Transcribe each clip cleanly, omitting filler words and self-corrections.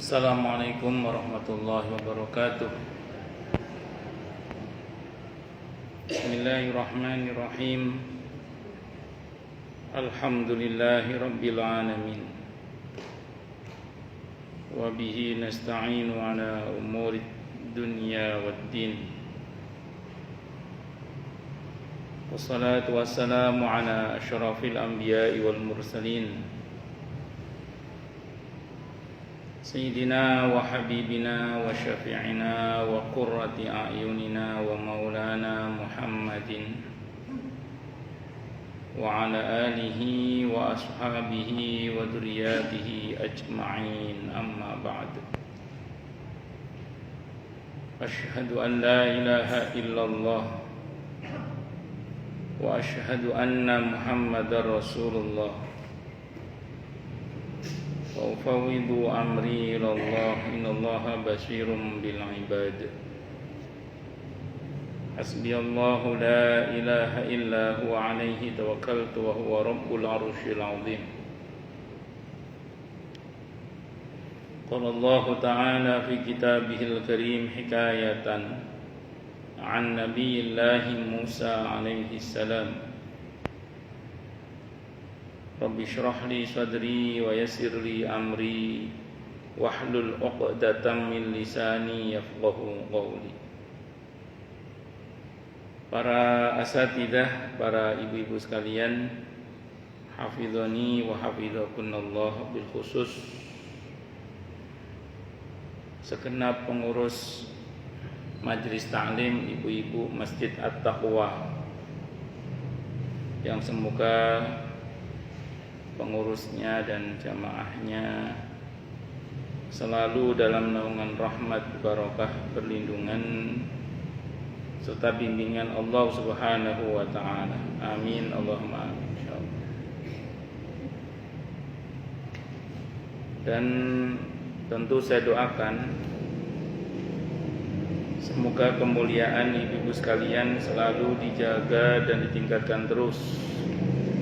Assalamualaikum warahmatullahi wabarakatuh. Bismillahirrahmanirrahim. Alhamdulillahi rabbil alamin. Wa bihi nasta'inu ala umuri dunya waddin. Wassalatu wassalamu ala asyrafil anbiya'i wal mursalin, Sayyidina wa habibina wa syafi'ina wa qurrati a'yunina wa maulana Muhammadin wa ala alihi wa ashabihi wa dhurriyyatihi ajma'in, amma ba'd. Ashhadu an la ilaha illallah wa ashhadu anna Muhammadar Rasulullah. Fawwidu amri ilallah, innallaha basirun bil ibad. Hasbiyallahu la ilaha illa huwa alaihi tawakkaltu wa huwa rabbul arsyil azim. Qala Allah ta'ala fi kitabihil karim hikayatan an nabiyillahi Musa alaihi salam. Rabbi shrah li sadri wa yassir li amri wahlul 'uqdatam min lisani yafqahu qawli. Para asatidzah, para ibu-ibu sekalian, hafizani wa hafizakunallah, bil khusus segenap pengurus Majelis Ta'lim ibu-ibu Masjid At-Taqwa, yang semoga pengurusnya dan jamaahnya selalu dalam naungan rahmat, barakah, perlindungan serta bimbingan Allah Subhanahu wa ta'ala. Amin, Allahumma amin, insyaallah. Dan tentu saya doakan semoga kemuliaan ibu-ibu sekalian selalu dijaga dan ditingkatkan terus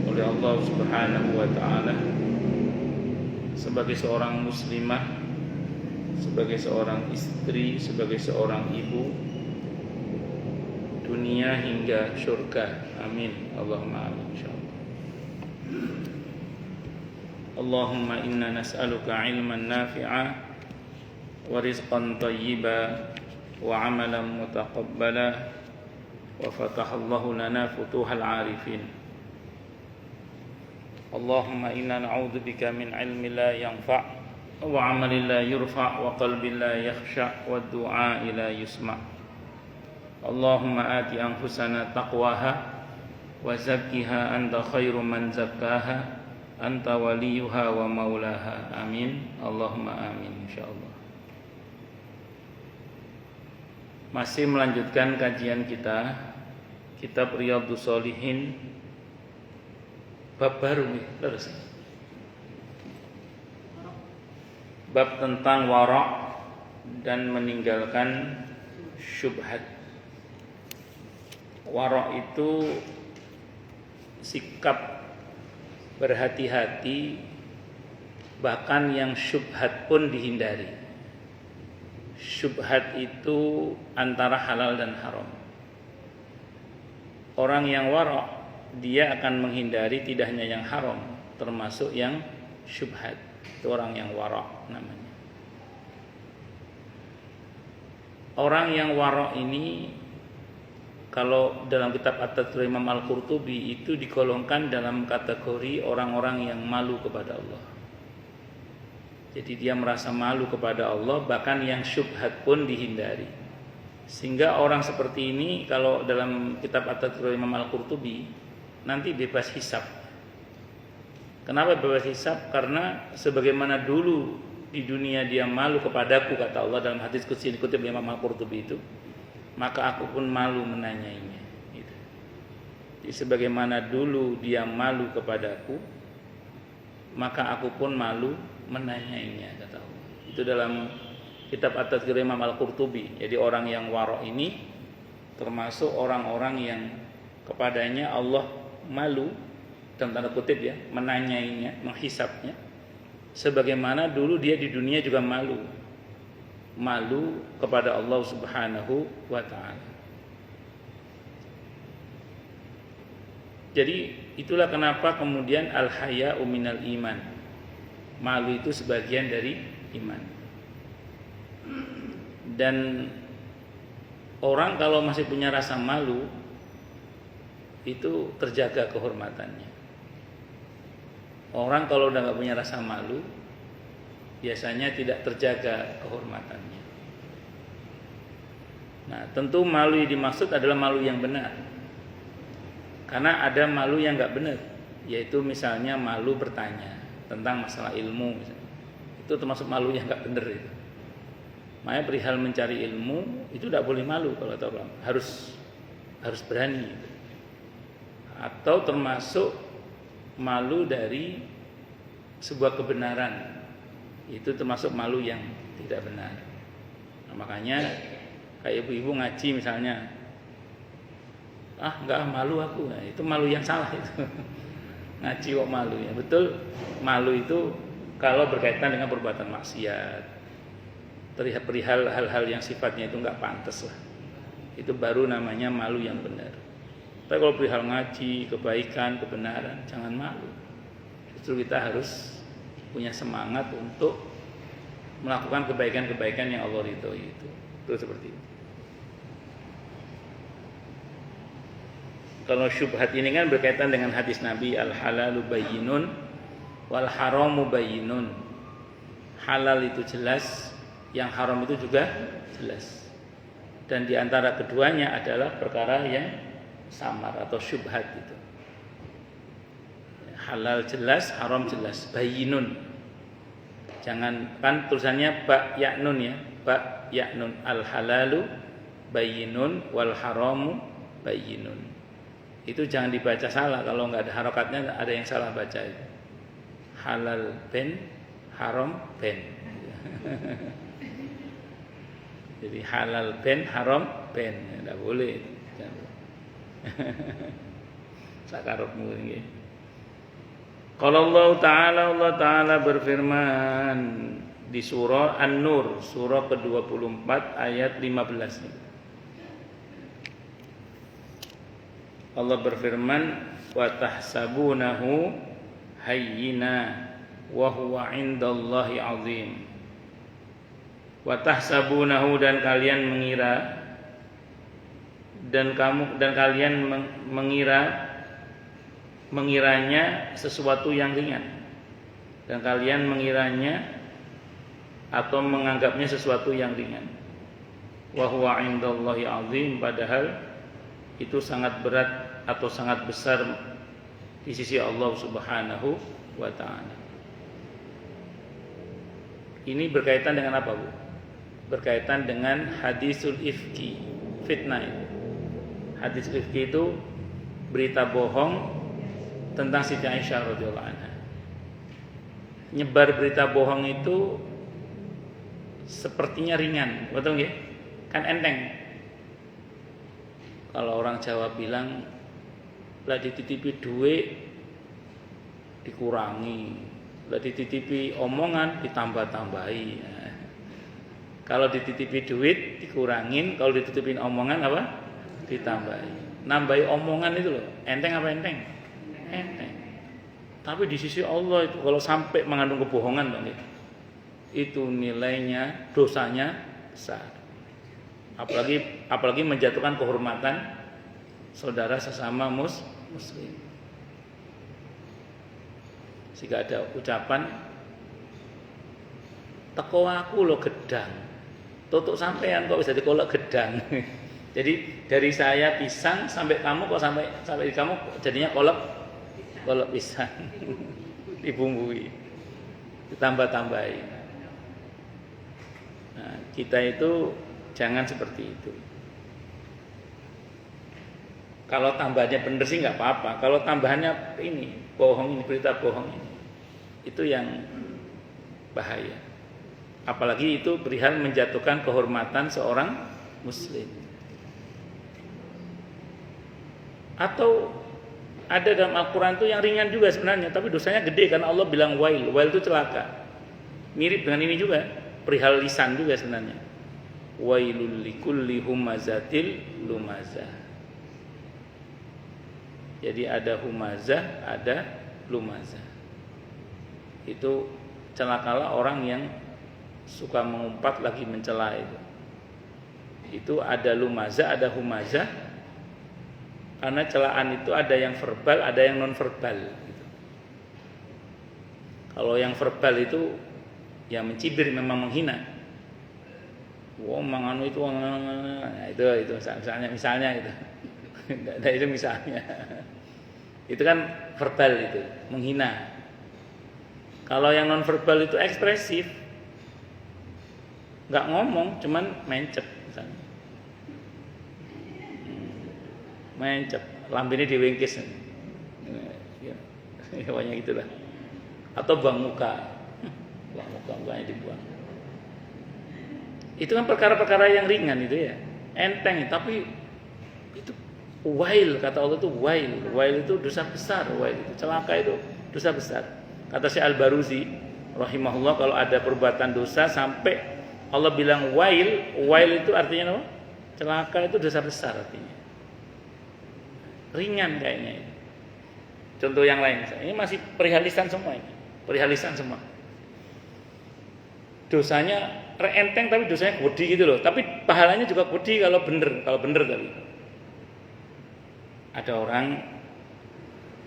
oleh Allah Subhanahu wa ta'ala sebagai seorang muslimah, sebagai seorang istri, sebagai seorang ibu, dunia hingga syurga. Amin, Allahumma amin, insyaallah. Allahumma inna nas'aluka ilman nafi'a wa rizqan thayyiba wa amalan mutaqabbala wa fatahallahu lana futuhal arifin. Allahumma inna na'udzubika min ilmin la yanfa' wa 'amalin la yurfa' wa qalbin la yakhsha' wa du'a la yusma'. Allahumma ati anfusana taqwaha wa zakkiha anta khairu man zakkaha anta waliyuha wa maulaha. Amin, Allahumma amin, insyaallah. Masih melanjutkan kajian kita kitab Riyadhus Shalihin, bab baru nih, terus. Bab tentang wara' dan meninggalkan syubhat. Wara' itu sikap berhati-hati, bahkan yang syubhat pun dihindari. Syubhat itu antara halal dan haram. Orang yang wara' dia akan menghindari tidak hanya yang haram, termasuk yang syubhat. Itu orang yang wara' namanya. Orang yang wara' ini kalau dalam kitab At-Tadhkirah Imam Al-Qurtubi itu digolongkan dalam kategori orang-orang yang malu kepada Allah. Jadi dia merasa malu kepada Allah, bahkan yang syubhat pun dihindari. Sehingga orang seperti ini kalau dalam kitab At-Tadhkirah Imam Al-Qurtubi nanti bebas hisab. Kenapa bebas hisab? Karena sebagaimana dulu di dunia dia malu kepadaku, kata Allah dalam hadis qudsi dikutip oleh Imam Al-Qurtubi itu, maka aku pun malu menanyainya. Gitu. Jadi sebagaimana dulu dia malu kepadaku, maka aku pun malu menanyainya, kata Allah. Itu dalam kitab At-Tadhkirah Imam Al-Qurtubi. Jadi orang yang wara' ini termasuk orang-orang yang kepadanya Allah malu, dalam tanda kutip ya, menanyainya, menghisapnya, sebagaimana dulu dia di dunia juga malu kepada Allah Subhanahu wa taala. Jadi itulah kenapa kemudian al-haya'u minal iman. Malu itu sebagian dari iman. Dan orang kalau masih punya rasa malu itu terjaga kehormatannya. Orang kalau udah gak punya rasa malu biasanya tidak terjaga kehormatannya. Nah, tentu malu yang dimaksud adalah malu yang benar. Karena ada malu yang gak benar, yaitu misalnya malu bertanya tentang masalah ilmu misalnya. Itu termasuk malu yang gak benar itu. Makanya perihal mencari ilmu itu tidak boleh malu kalau kata orang, harus berani. Atau termasuk malu dari sebuah kebenaran, itu termasuk malu yang tidak benar. Nah, makanya kayak ibu-ibu ngaji misalnya, enggak malu aku, nah, itu malu yang salah itu. Ngaji kok malu ya, betul. Malu itu kalau berkaitan dengan perbuatan maksiat, perihal hal-hal yang sifatnya itu enggak pantas lah, itu baru namanya malu yang benar. Tapi kalau perihal ngaji, kebaikan, kebenaran, jangan malu. Justru kita harus punya semangat untuk melakukan kebaikan-kebaikan yang Allah ridhoi itu. Itu seperti itu. Kalau syubhat ini kan berkaitan dengan hadis Nabi, al-halalu bayyinun wal haramu bayyinun. Halal itu jelas, yang haram itu juga jelas. Dan di antara keduanya adalah perkara yang samar atau syubhat itu. Halal jelas, haram jelas, bayyinun. Jangan, kan tulisannya ba ya nun ya, ba ya nun, al halalu bayyinun wal haramu bayyinun. Itu jangan dibaca salah, kalau nggak ada harokatnya ada yang salah baca itu. Halal ben, haram ben. Jadi halal ben, haram ben, tidak boleh. Sakarepmu nggih. Kalau Allah Ta'ala berfirman di surah An-Nur, surah ke-24 ayat 15. Allah berfirman, wa tahsabunahu hayyina wa huwa 'indallahi 'azim. Wa tahsabunahu, dan kalian mengira, dan kalian mengiranya sesuatu yang ringan, dan kalian mengiranya atau menganggapnya sesuatu yang ringan. Wa huwa 'indallahi 'azim, padahal itu sangat berat atau sangat besar di sisi Allah Subhanahu wa taala. Ini berkaitan dengan apa, Bu? Berkaitan dengan hadisul ifki, fitnah. Hadis ifki itu berita bohong tentang Siti Aisyah radhiyallahu anha. Nyebar berita bohong itu sepertinya ringan, betul nggih? Kan enteng. Kalau orang Jawa bilang, lah dititipi duit dikurangi, lah dititipi omongan ditambah-tambahi. Nah, kalau dititipi duit dikurangin, kalau dititipin omongan apa? Ditambahi. Nambahi omongan itu loh, enteng apa enteng? Enteng. Tapi di sisi Allah itu kalau sampai mengandung kebohongan, itu nilainya, dosanya besar. Apalagi menjatuhkan kehormatan saudara sesama muslim. Jika ada ucapan, teko aku lo gedang, tutuk sampean kok bisa dikolok gedang. Jadi dari saya pisang sampai kamu kok sampai kamu jadinya kolok pisang. Dibumbui, ditambah-tambahin. Nah, kita itu jangan seperti itu. Kalau tambahnya benar sih nggak apa-apa. Kalau tambahannya ini bohong, ini berita bohong ini, itu yang bahaya. Apalagi itu perihal menjatuhkan kehormatan seorang muslim. Atau ada dalam Al-Quran itu yang ringan juga sebenarnya, tapi dosanya gede karena Allah bilang wail itu celaka. mirip dengan ini juga, perihal lisan juga sebenarnya. Wailul likulli humazatil lumazah. Jadi ada humazah, ada lumazah. Itu celakalah orang yang suka mengumpat lagi mencela itu. Itu ada lumazah, ada humazah. Karena celaan itu ada yang verbal, ada yang non verbal gitu. Kalau yang verbal itu yang mencibir, memang menghina. Wah, manganu itu, nah, itu misalnya gitu. Nah, itu misalnya. Itu kan verbal itu, menghina. Kalau yang non verbal itu ekspresif, nggak ngomong, cuman mencet misalnya. Mencet, lambene diwingkis. Ya, banyak gitulah. Atau buang muka. Buang muka, mukanya dibuang. Itu kan perkara-perkara yang ringan itu ya. Enteng, tapi itu wail, kata Allah itu wail. Wail itu dosa besar, wail itu celaka, itu dosa besar. Kata Syekh Al-Baruzi rahimahullah, kalau ada perbuatan dosa sampai Allah bilang wail, wail itu artinya apa? Celaka, itu dosa besar artinya. Ringan kayaknya ini. Contoh yang lain, ini masih perihal lisan semua ini. Perihal lisan semua. Dosanya enteng tapi dosanya gede gitu loh. Tapi pahalanya juga gede kalau bener tapi. Ada orang,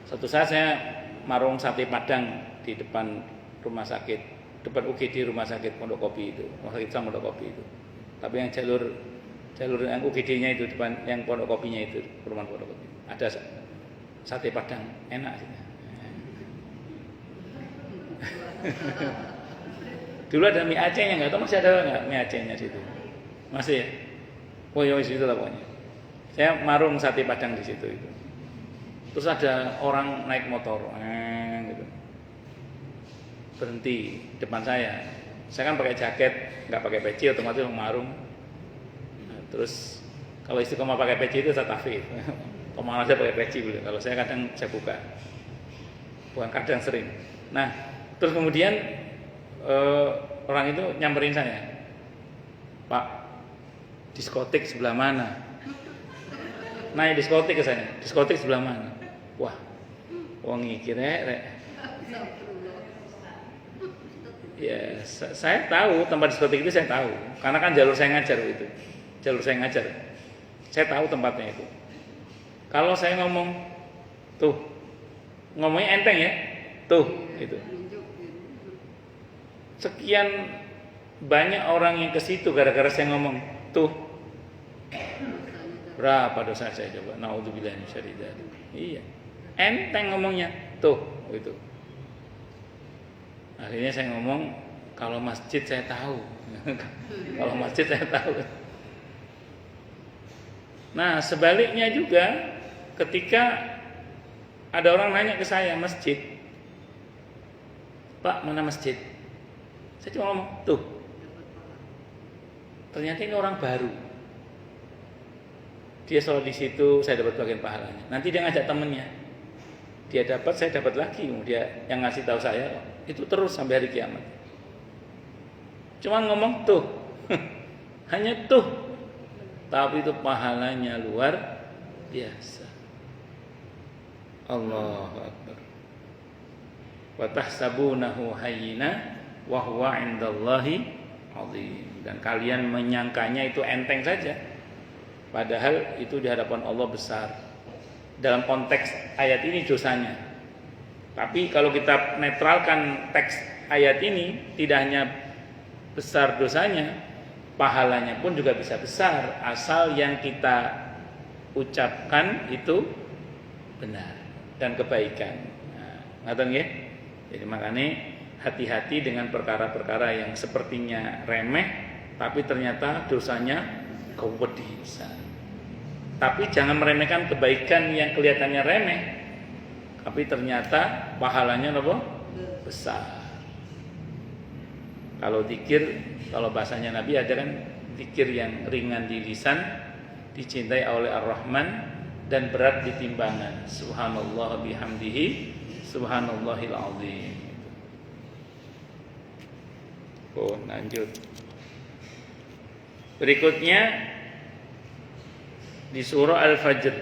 suatu saat saya marung sate Padang di depan rumah sakit, depan UGD rumah sakit Pondok Kopi itu, rumah sakit Islam Pondok Kopi itu. Tapi yang jalur yang UGD-nya itu depan, yang Pondok Kopinya itu, perumahan Pondok Kopi. Ada sate Padang, enak sih. Dulu ada mie Acehnya, nggak tahu masih ada nggak mie Acehnya situ? Masih ya? Oh iya, situ lah pokoknya. Saya marung sate Padang di situ itu. Terus ada orang naik motor, gitu. Berhenti depan saya. Saya kan pakai jaket, nggak pakai peci, otomatis marung. Nah, terus kalau istiqomah pakai peci itu saya tafid. Kemana saya pakai peci boleh. Kalau saya kadang saya buka, bukan kadang, sering. Nah, terus kemudian orang itu nyamperin saya, Pak, diskotik sebelah mana? Nah, diskotik ke saya, diskotik sebelah mana? Wah, wong iki rek. Ya, saya tahu tempat diskotik itu, saya tahu, karena kan jalur saya ngajar itu, saya tahu tempatnya itu. Kalau saya ngomong, tuh, ngomongnya enteng ya, tuh, itu. Sekian banyak orang yang ke situ gara-gara saya ngomong, tuh. Berapa dosa saya coba? Naudzubillah min syarri dzalik. Iya. Enteng ngomongnya, tuh, itu. Akhirnya saya ngomong, kalau masjid saya tahu. Kalau masjid saya tahu. Nah, sebaliknya juga, ketika ada orang nanya ke saya masjid, Pak, mana masjid? Saya cuma ngomong, tuh. Ternyata ini orang baru. Dia sholat di situ, saya dapat bagian pahalanya. Nanti dia ngajak temennya, dia dapat, saya dapat lagi. Dia yang ngasih tahu saya, itu terus sampai hari kiamat. Cuma ngomong tuh, hanya tuh, tapi itu pahalanya luar biasa. Allahu Akbar. Wa tahsabunahu hayyina wa huwa 'indallahi 'azim. Dan kalian menyangkanya itu enteng saja, padahal itu di hadapan Allah besar. Dalam konteks ayat ini dosanya. Tapi kalau kita netralkan teks ayat ini, tidak hanya besar dosanya, pahalanya pun juga bisa besar, asal yang kita ucapkan itu benar dan kebaikan. Ngaten nggih? Jadi makanya hati-hati dengan perkara-perkara yang sepertinya remeh, tapi ternyata dosanya gede besar. Tapi jangan meremehkan kebaikan yang kelihatannya remeh, tapi ternyata pahalanya apa? Besar. Kalau zikir, kalau bahasanya Nabi ada kan zikir yang ringan di lisan, dicintai oleh Ar-Rahman, dan berat di timbangan. Subhanallah bihamdihi, subhanallahil azim. Oh, lanjut. Berikutnya di surah Al-Fajr.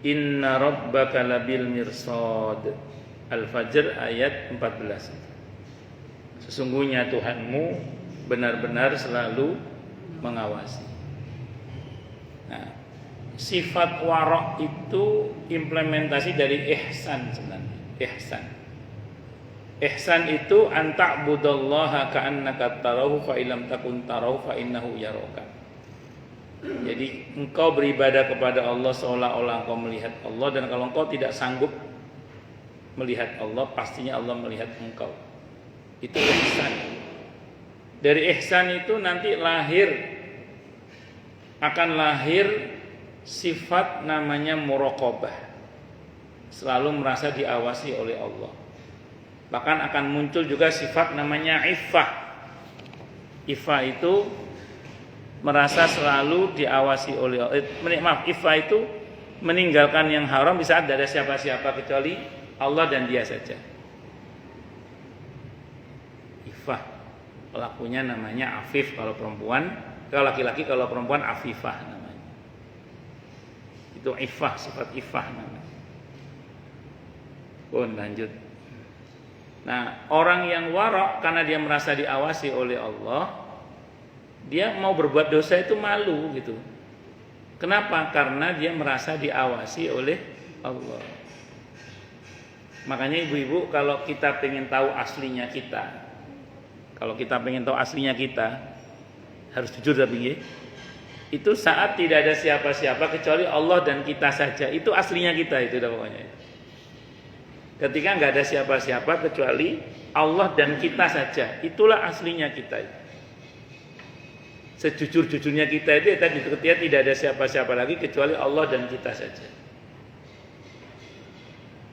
Inna rabbaka labil mirsad. Al-Fajr ayat 14. Sesungguhnya Tuhanmu benar-benar selalu mengawasi. Nah, sifat warok itu implementasi dari ihsan sebenarnya. Ihsan itu anta'budallaha ka'annaka tarahu fa illam takun tarahu fa innahu yaraka. Jadi engkau beribadah kepada Allah seolah-olah engkau melihat Allah, dan kalau engkau tidak sanggup melihat Allah, pastinya Allah melihat engkau. Itu ihsan. Dari ihsan itu nanti akan lahir sifat namanya muraqabah. Selalu merasa diawasi oleh Allah. Bahkan akan muncul juga sifat namanya iffah. Iffah itu merasa selalu diawasi oleh Allah. Iffah itu meninggalkan yang haram di saat tidak ada siapa-siapa kecuali Allah dan dia saja. Iffah. Pelakunya namanya afif kalau perempuan, kalau laki-laki, kalau perempuan afifah namanya. Itu iffah, sifat iffah namanya. Lanjut. Nah, orang yang warok karena dia merasa diawasi oleh Allah, dia mau berbuat dosa itu malu gitu. Kenapa? Karena dia merasa diawasi oleh Allah. Makanya ibu-ibu, kalau kita pengen tahu aslinya kita, harus jujur tapi ya. Itu saat tidak ada siapa-siapa kecuali Allah dan kita saja. Itu aslinya kita itu dah pokoknya. Ketika nggak ada siapa-siapa kecuali Allah dan kita saja, itulah aslinya kita. Sejujur-jujurnya kita itu tadi, ketika tidak ada siapa-siapa lagi kecuali Allah dan kita saja.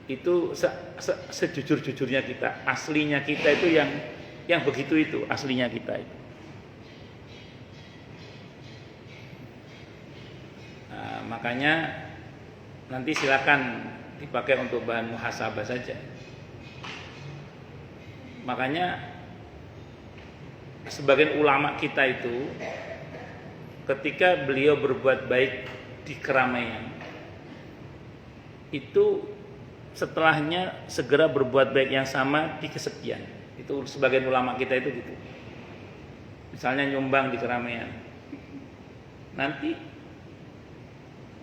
Itu sejujur-jujurnya kita, aslinya kita itu yang begitu itu aslinya kita itu. Nah, makanya nanti silakan dipakai untuk bahan muhasabah saja. Makanya sebagian ulama kita itu ketika beliau berbuat baik di keramaian, itu setelahnya segera berbuat baik yang sama di kesepian. Itu sebagian ulama kita itu gitu. Misalnya nyumbang di keramaian, nanti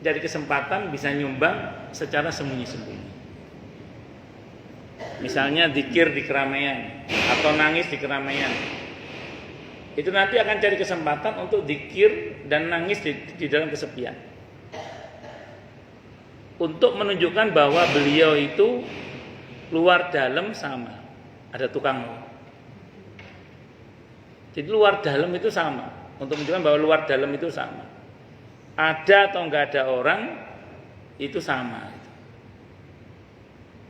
dari kesempatan bisa nyumbang secara sembunyi-sembunyi. Misalnya zikir di keramaian atau nangis di keramaian. Itu nanti akan cari kesempatan untuk zikir dan nangis di dalam kesepian. Untuk menunjukkan bahwa beliau itu luar dalam sama. Ada tukang. Jadi luar dalam itu sama. Untuk menunjukkan bahwa luar dalam itu sama. Ada atau enggak ada orang itu sama.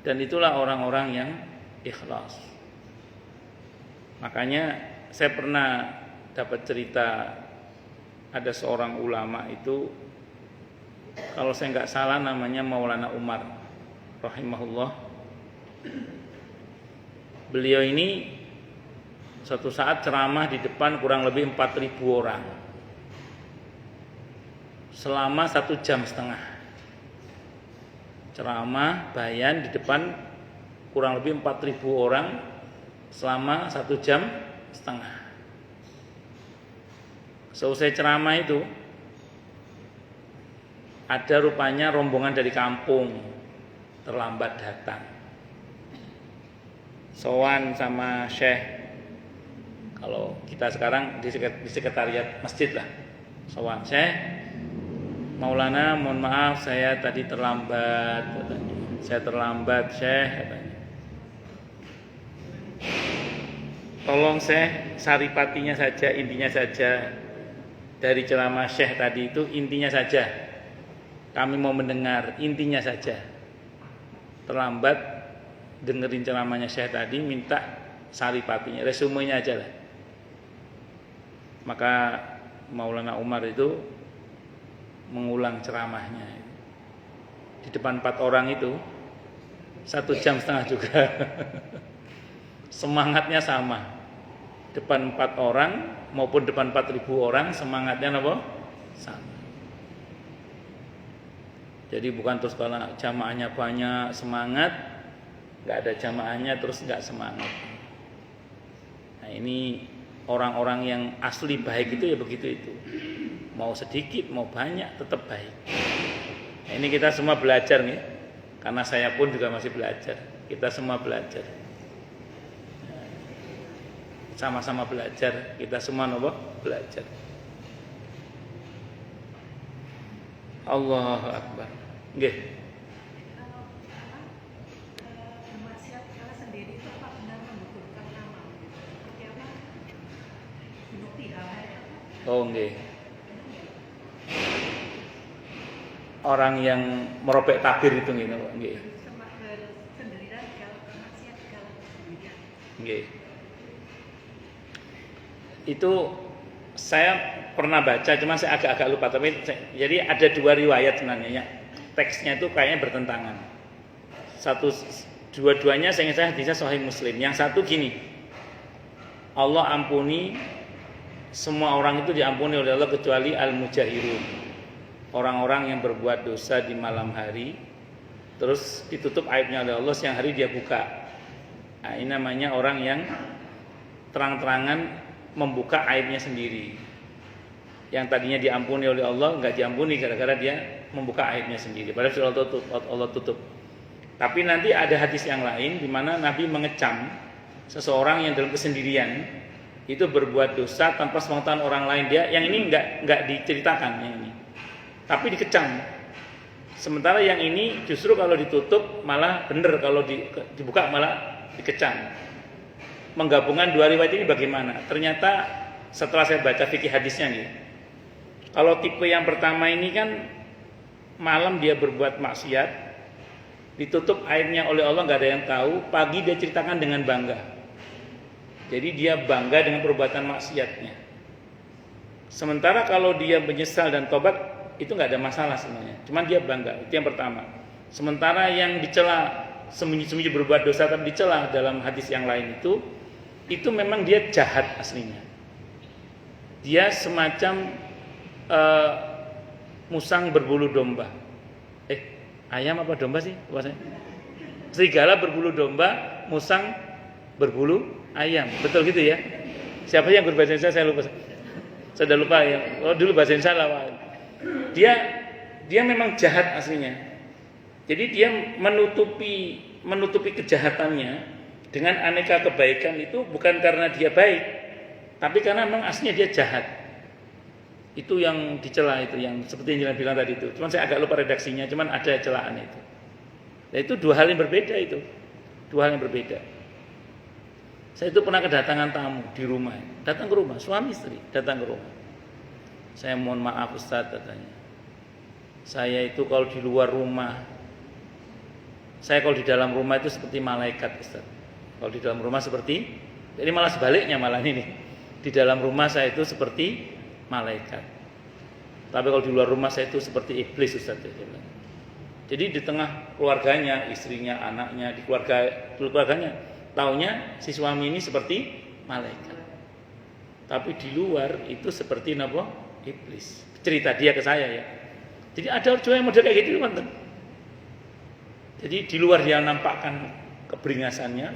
Dan itulah orang-orang yang ikhlas. Makanya saya pernah dapat cerita, ada seorang ulama itu, kalau saya enggak salah namanya Maulana Umar rahimahullah. Beliau ini suatu saat ceramah di depan kurang lebih 4.000 orang selama 1,5 jam. Ceramah bayan di depan kurang lebih 4.000 orang selama 1,5 jam. Selesai ceramah itu, ada rupanya rombongan dari kampung terlambat datang. Sowan sama Syekh, kalau kita sekarang di sekretariat masjid lah. Sowan, Syekh, Maulana, mohon maaf saya tadi terlambat katanya. Saya terlambat, Syekh katanya. Tolong Syekh, saripatinya saja, intinya saja dari ceramah Syekh tadi itu, intinya saja. Kami mau mendengar intinya saja. Terlambat dengerin ceramahnya Syekh tadi, minta saripatinya, resumenya aja lah. Maka Maulana Umar itu mengulang ceramahnya di depan 4 orang itu 1,5 jam juga. semangatnya sama. Depan 4 orang maupun depan 4.000 orang semangatnya apa? Sama. Jadi bukan terus kalau jamaahnya banyak semangat, nggak ada jamaahnya terus nggak semangat. Nah ini orang-orang yang asli baik itu ya begitu itu. Mau sedikit mau banyak tetap baik. Nah, ini kita semua belajar nih, karena saya pun juga masih belajar. Kita semua belajar. Sama-sama belajar, kita semua nopo belajar. Allahu Akbar. Nggih. Bermaksiat kalau sendiri itu apa benar membutuhkan nama? Seperti apa? Bunuh diri. Oh nggih. Orang yang merobek tabir itu nggih napa? Nggih. Bersendirian kalau bermaksiat kalau sendirian. Nggih. Itu saya pernah baca, cuma saya agak-agak lupa. Tapi jadi ada 2 riwayat sebenarnya ya. Teksnya itu kayaknya bertentangan. Dua-duanya saya ingat saya hadisnya Sahih Muslim. Yang satu gini, Allah ampuni semua orang itu diampuni oleh Allah kecuali al-mujahirun, orang-orang yang berbuat dosa di malam hari, terus ditutup aibnya oleh Allah, siang hari dia buka. Nah, ini namanya orang yang terang-terangan membuka aibnya sendiri. Yang tadinya diampuni oleh Allah nggak diampuni gara-gara dia membuka aibnya sendiri. Padahal Allah tutup. Tapi nanti ada hadis yang lain di mana Nabi mengecam seseorang yang dalam kesendirian itu berbuat dosa tanpa sepengetahuan orang lain. Dia yang ini nggak diceritakan yang ini, tapi dikecam. Sementara yang ini justru kalau ditutup malah bener, kalau dibuka malah dikecam. Menggabungkan 2 riwayat ini bagaimana? Ternyata setelah saya baca fikih hadisnya nih, kalau tipe yang pertama ini kan malam dia berbuat maksiat, ditutup aibnya oleh Allah, nggak ada yang tahu. Pagi dia ceritakan dengan bangga. Jadi dia bangga dengan perbuatan maksiatnya. Sementara kalau dia menyesal dan tobat, itu nggak ada masalah sebenarnya. Cuman dia bangga. Itu yang pertama. Sementara yang dicela, sembunyi-sembunyi berbuat dosa tapi dicela dalam hadis yang lain itu memang dia jahat aslinya. Dia semacam musang berbulu domba. Ayam apa domba sih? Serigala berbulu domba, musang berbulu ayam. Betul gitu ya? Siapa yang berbahasa Indonesia? Saya lupa. Saya sudah lupa ya. Oh, dulu bahasa Indonesia lah. Dia memang jahat aslinya. Jadi dia menutupi kejahatannya dengan aneka kebaikan itu bukan karena dia baik, tapi karena memang aslinya dia jahat. Itu yang dicela, itu yang seperti yang Jilan bilang tadi itu. Cuman saya agak lupa redaksinya, cuman ada celaan itu. Nah, itu 2 hal yang berbeda itu. 2 hal yang berbeda. Saya itu pernah kedatangan tamu di rumah. Datang ke rumah, suami istri datang ke rumah. Saya mohon maaf Ustaz katanya. Saya itu kalau di luar rumah, saya kalau di dalam rumah itu seperti malaikat Ustaz. Kalau di dalam rumah seperti, jadi malah sebaliknya malah ini. Di dalam rumah saya itu seperti malaikat. Tapi kalau di luar rumah saya itu seperti iblis Ustaz. Jadi di tengah keluarganya, istrinya, anaknya, di keluarganya, taunya si suami ini seperti malaikat. Tapi di luar itu seperti apa? Iblis. Cerita dia ke saya ya. Jadi ada juga yang model kayak gitu teman-teman. Jadi di luar dia nampakkan keberingasannya,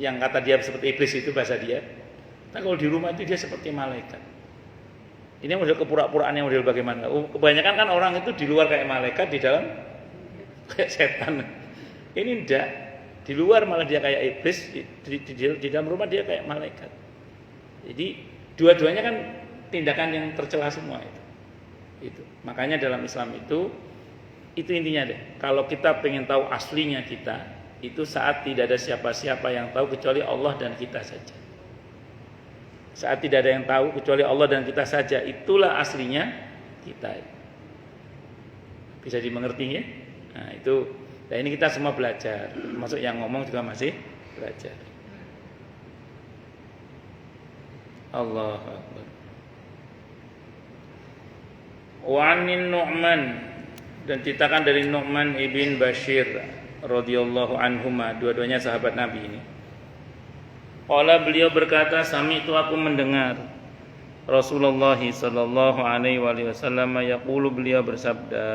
yang kata dia seperti iblis itu bahasa dia. Nah kalau di rumah itu dia seperti malaikat. Ini model kepura-puraan yang model bagaimana? Kebanyakan kan orang itu di luar kayak malaikat, di dalam kayak setan. Ini enggak. Di luar malah dia kayak iblis, di dalam rumah dia kayak malaikat. Jadi dua-duanya kan tindakan yang tercela semua itu. Makanya dalam Islam itu intinya deh. Kalau kita pengen tahu aslinya kita, itu saat tidak ada siapa-siapa yang tahu kecuali Allah dan kita saja. Saat tidak ada yang tahu kecuali Allah dan kita saja, itulah aslinya kita. Bisa dimengerti ya? Nah itu, nah ini kita semua belajar. Termasuk yang ngomong juga masih belajar. Allahu Akbar. Wa anin Nu'man, dan ceritakan dari Nu'man ibn Bashir radhiyallahu anhuma, dua-duanya sahabat Nabi ini. Qala beliau berkata, sami'tu aku mendengar Rasulullah sallallahu alaihi wasallam yaqulu, beliau bersabda,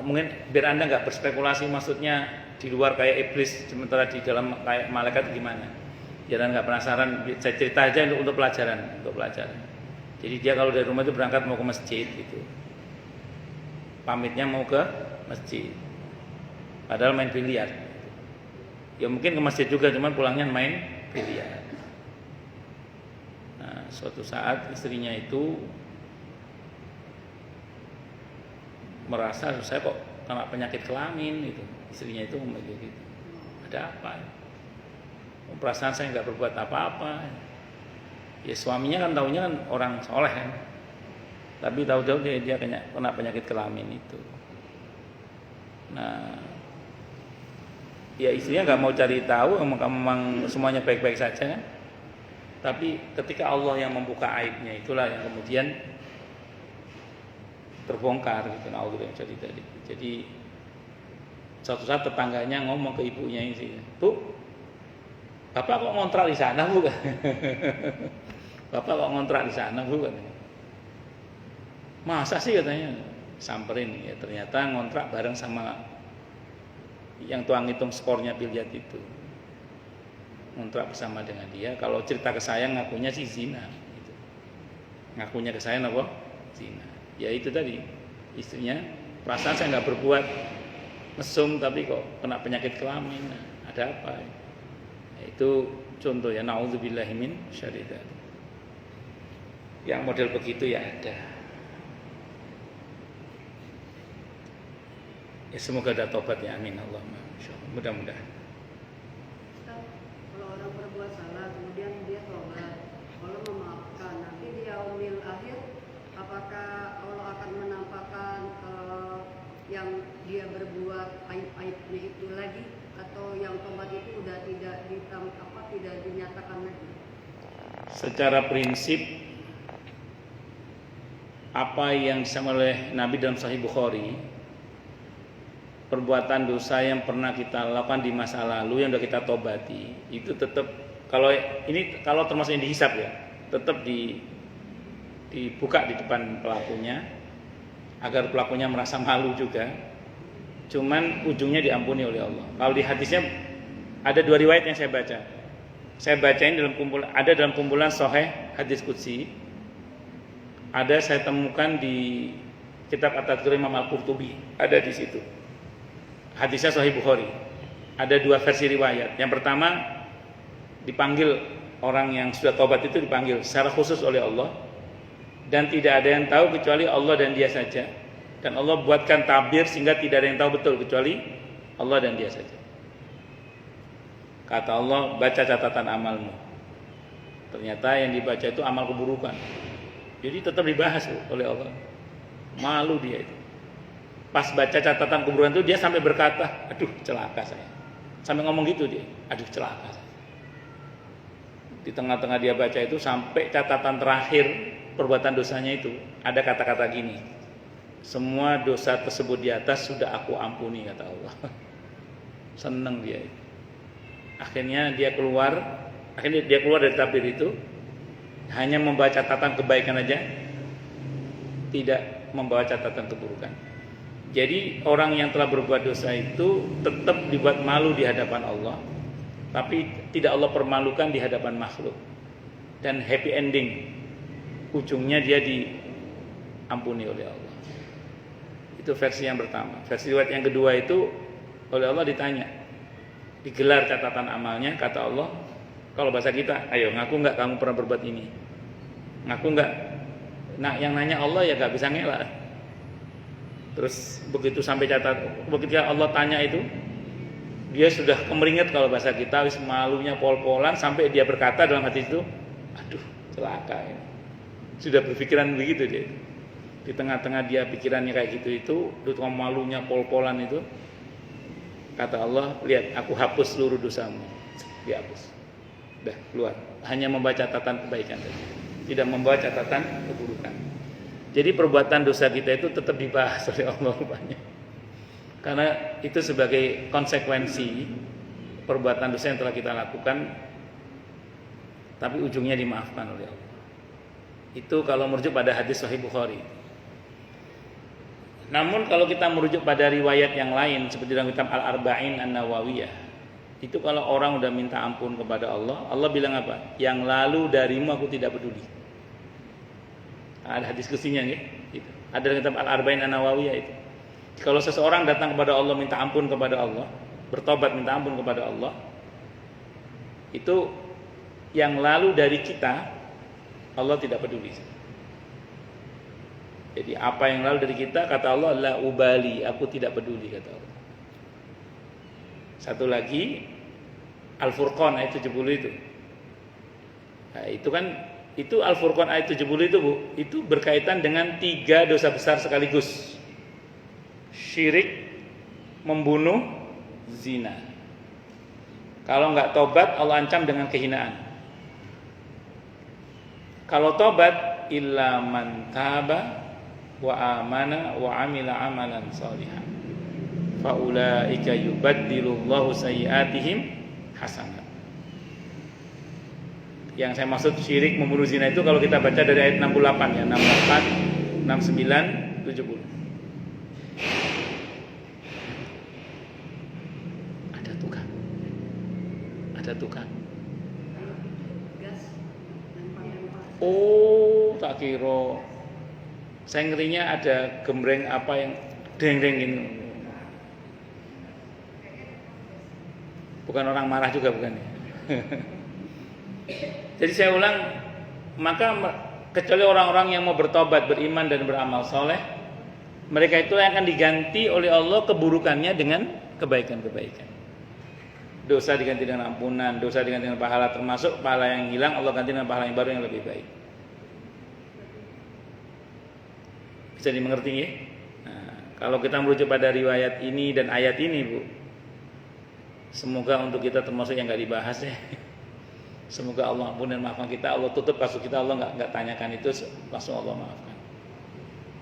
mungkin biar Anda nggak berspekulasi maksudnya di luar kayak iblis sementara di dalam kayak malaikat gimana. Jangan nggak penasaran, saya cerita aja untuk pelajaran, Jadi dia kalau dari rumah itu berangkat mau ke masjid gitu. Pamitnya mau ke masjid. Padahal main biliar. Ya mungkin ke masjid juga, cuman pulangnya main biliar. Nah, suatu saat istrinya itu merasa saya kok kena penyakit kelamin gitu. Istrinya itu ngomong gitu. Ada apa? Perasaan saya nggak berbuat apa-apa. Ya suaminya kan taunya kan orang soleh kan. Tapi tahu-tahu dia kena penyakit kelamin itu. Nah, ya istrinya nggak mau cari tahu, memang semuanya baik-baik saja kan. Tapi ketika Allah yang membuka aibnya, itulah yang kemudian terbongkar gitu. Nah, jadi tadi. Jadi suatu saat tetangganya ngomong ke ibunya ini, Bu, Bapak kok ngontrak di sana, Bu? Bapak kok ngontrak di sana, Bu? Masa sih katanya, samperin ya, ternyata ngontrak bareng sama yang tuang hitung skornya biliar itu. Ngontrak bersama dengan dia. Kalau cerita ke saya ngakunya sih zina gitu. Ngakunya ke saya apa? Zina. Ya itu tadi, istrinya perasaan saya nggak berbuat mesum tapi kok kena penyakit kelamin. Nah, ada apa? Itu contoh ya, naudzubillahi min syarri dzalik. Yang model begitu ya ada. Ya semoga ada tobat ya, amin Allahumma. Mudah-mudahan. Kalau orang berbuat salah kemudian dia tobat, Allah memaafkan, nanti di yaumil akhir apakah Allah akan menampakkan yang dia berbuat aib-aibnya itu lagi, atau yang tobat itu udah tidak dinyatakan lagi? Secara prinsip apa yang disampaikan oleh Nabi dalam Sahih Bukhari, perbuatan dosa yang pernah kita lakukan di masa lalu yang sudah kita tobati itu tetap, kalau termasuk yang dihisab ya, tetap dibuka di depan pelakunya agar pelakunya merasa malu juga. Cuman ujungnya diampuni oleh Allah. Kalau di hadisnya ada dua riwayat yang saya baca. Saya bacain dalam kumpulan Sahih hadis qudsi. Ada saya temukan di kitab At-Tadhkir Imam Al-Qurtubi, ada di situ. Hadisnya Sahih Bukhari. Ada dua versi riwayat. Yang pertama, dipanggil orang yang sudah taubat itu dipanggil secara khusus oleh Allah, dan tidak ada yang tahu kecuali Allah dan dia saja. Dan Allah buatkan tabir sehingga tidak ada yang tahu betul kecuali Allah dan dia saja. Kata Allah, baca catatan amalmu. Ternyata yang dibaca itu amal keburukan. Jadi tetap dibahas oleh Allah. Malu dia itu. Pas baca catatan keburukan itu dia sampai berkata, aduh celaka saya. Sampai ngomong gitu dia, aduh celaka saya. Di tengah-tengah dia baca itu sampai catatan terakhir perbuatan dosanya itu ada kata-kata gini, semua dosa tersebut di atas sudah aku ampuni, kata Allah. Seneng dia. Akhirnya dia keluar dari tabir itu, hanya membaca catatan kebaikan aja, tidak membawa catatan keburukan. Jadi orang yang telah berbuat dosa itu tetap dibuat malu di hadapan Allah, tapi tidak Allah permalukan di hadapan makhluk. Dan happy ending, ujungnya dia diampuni oleh Allah. Itu versi yang pertama. Versi riwayat yang kedua itu oleh Allah ditanya, digelar catatan amalnya, kata Allah, kalau bahasa kita, ayo ngaku nggak kamu pernah berbuat ini? Ngaku nggak? Nah, yang nanya Allah ya nggak bisa ngelak. Terus begitu Allah tanya itu, dia sudah kemeringet kalau bahasa kita, wis malunya pol-polan, sampai dia berkata dalam hati itu, aduh celaka ini. Sudah berpikiran begitu dia. Di tengah-tengah dia pikirannya kayak gitu itu malunya pol-polan itu, kata Allah, lihat aku hapus seluruh dosamu. Dihapus. Udah keluar. Hanya membaca catatan kebaikan saja, tidak membawa catatan keburukan. Jadi perbuatan dosa kita itu tetap dibahas oleh Allah rupanya. Karena itu sebagai konsekuensi perbuatan dosa yang telah kita lakukan, tapi ujungnya dimaafkan oleh Allah. Itu kalau merujuk pada hadis Sahih Bukhari. Namun kalau kita merujuk pada riwayat yang lain seperti dalam kitab Al-Arba'in An-Nawawiyah, itu kalau orang udah minta ampun kepada Allah, Allah bilang apa? Yang lalu darimu aku tidak peduli. Ada diskusinya gitu. Ada dalam kitab Al-Arba'in An-Nawawiyah itu. Kalau seseorang datang kepada Allah minta ampun kepada Allah, bertobat minta ampun kepada Allah, itu yang lalu dari kita Allah tidak peduli. Jadi apa yang lalu dari kita, kata Allah, la ubali, aku tidak peduli, kata Allah. Satu lagi Al-Furqan ayat 70 itu. Nah, itu kan itu Al-Furqan ayat 70 itu, Bu, itu berkaitan dengan 3 dosa besar sekaligus. Syirik, membunuh, zina. Kalau enggak tobat, Allah ancam dengan kehinaan. Kalau tobat, illa man taba wa amana wa amila amalan shalihan fa ulaika yubaddilullahu sayyi'atihim hasanat. Yang saya maksud syirik membunuh zina itu kalau kita baca dari ayat 68 ya, 68, 69, 70. Ada tukang. Gas, lempar-lempar. Oh, tak kira. Saya ngerinya ada gembreng apa yang deng-deng gini. Bukan orang marah juga, bukan ya? Jadi saya ulang, maka kecuali orang-orang yang mau bertobat, beriman dan beramal soleh, mereka itu akan diganti oleh Allah keburukannya dengan kebaikan-kebaikan. Dosa diganti dengan ampunan, dosa diganti dengan pahala, termasuk pahala yang hilang Allah ganti dengan pahala yang baru yang lebih baik. Bisa dimengerti ya? Nah, kalau kita merujuk pada riwayat ini dan ayat ini, Bu, semoga untuk kita termasuk yang nggak dibahas ya. Semoga Allah ampun dan maafkan kita, Allah tutup kasus kita, Allah nggak tanyakan itu, langsung Allah maafkan.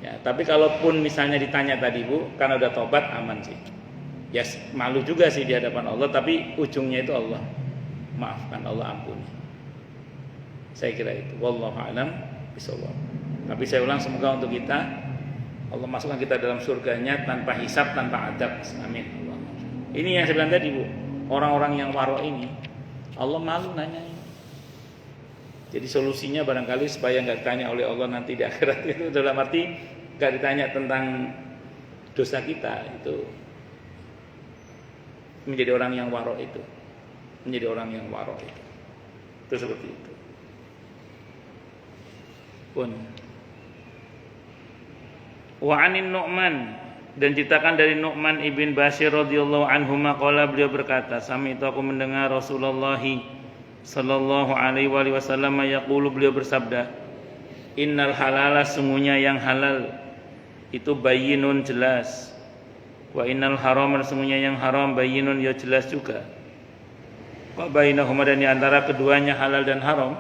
Ya, tapi kalaupun misalnya ditanya tadi, Bu, karena udah tobat aman sih. Ya malu juga sih di hadapan Allah, tapi ujungnya itu Allah maafkan, Allah ampuni. Saya kira itu. Wallahu a'lam bishawab. Tapi saya ulang, semoga untuk kita Allah masukkan kita dalam surganya tanpa hisab, tanpa adab. Amin. Ini yang saya bilang tadi, Bu. Orang-orang yang waro ini Allah malu nanya ini. Jadi solusinya barangkali supaya nggak ditanya oleh Allah nanti di akhirat itu, dalam arti nggak ditanya tentang dosa kita, itu menjadi orang yang waro itu, menjadi orang yang waro itu seperti itu. Pun wa anin Nu'man, dan ceritakan dari Nu'man ibn Bashir radhiyallahu anhu maqala, beliau berkata, sami itu aku mendengar Rasulullah sallallahu alaihi wasallam yaqulu, beliau bersabda, innal halala, sungguhnya yang halal itu bayyinun, jelas, wa innal haram, sungguhnya yang haram bayyinun, ya jelas juga, wa bainahuma, dan di antara keduanya halal dan haram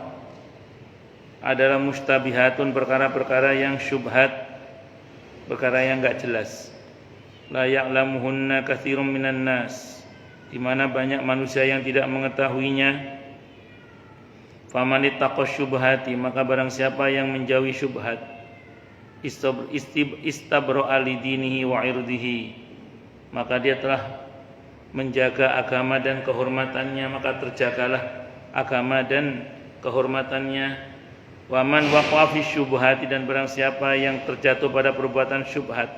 adalah mustabihatun, perkara-perkara yang syubhat, perkara yang enggak jelas, la ya'lamuhunna katsirun minan nas, di mana banyak manusia yang tidak mengetahuinya. Faman ittaqa syubhati, maka barang siapa yang menjauhi syubhat, istabra alidinihi wa irdihi, maka dia telah menjaga agama dan kehormatannya, maka terjagalah agama dan kehormatannya. Waman waqa'a fi syubhati, dan barang siapa yang terjatuh pada perbuatan syubhat,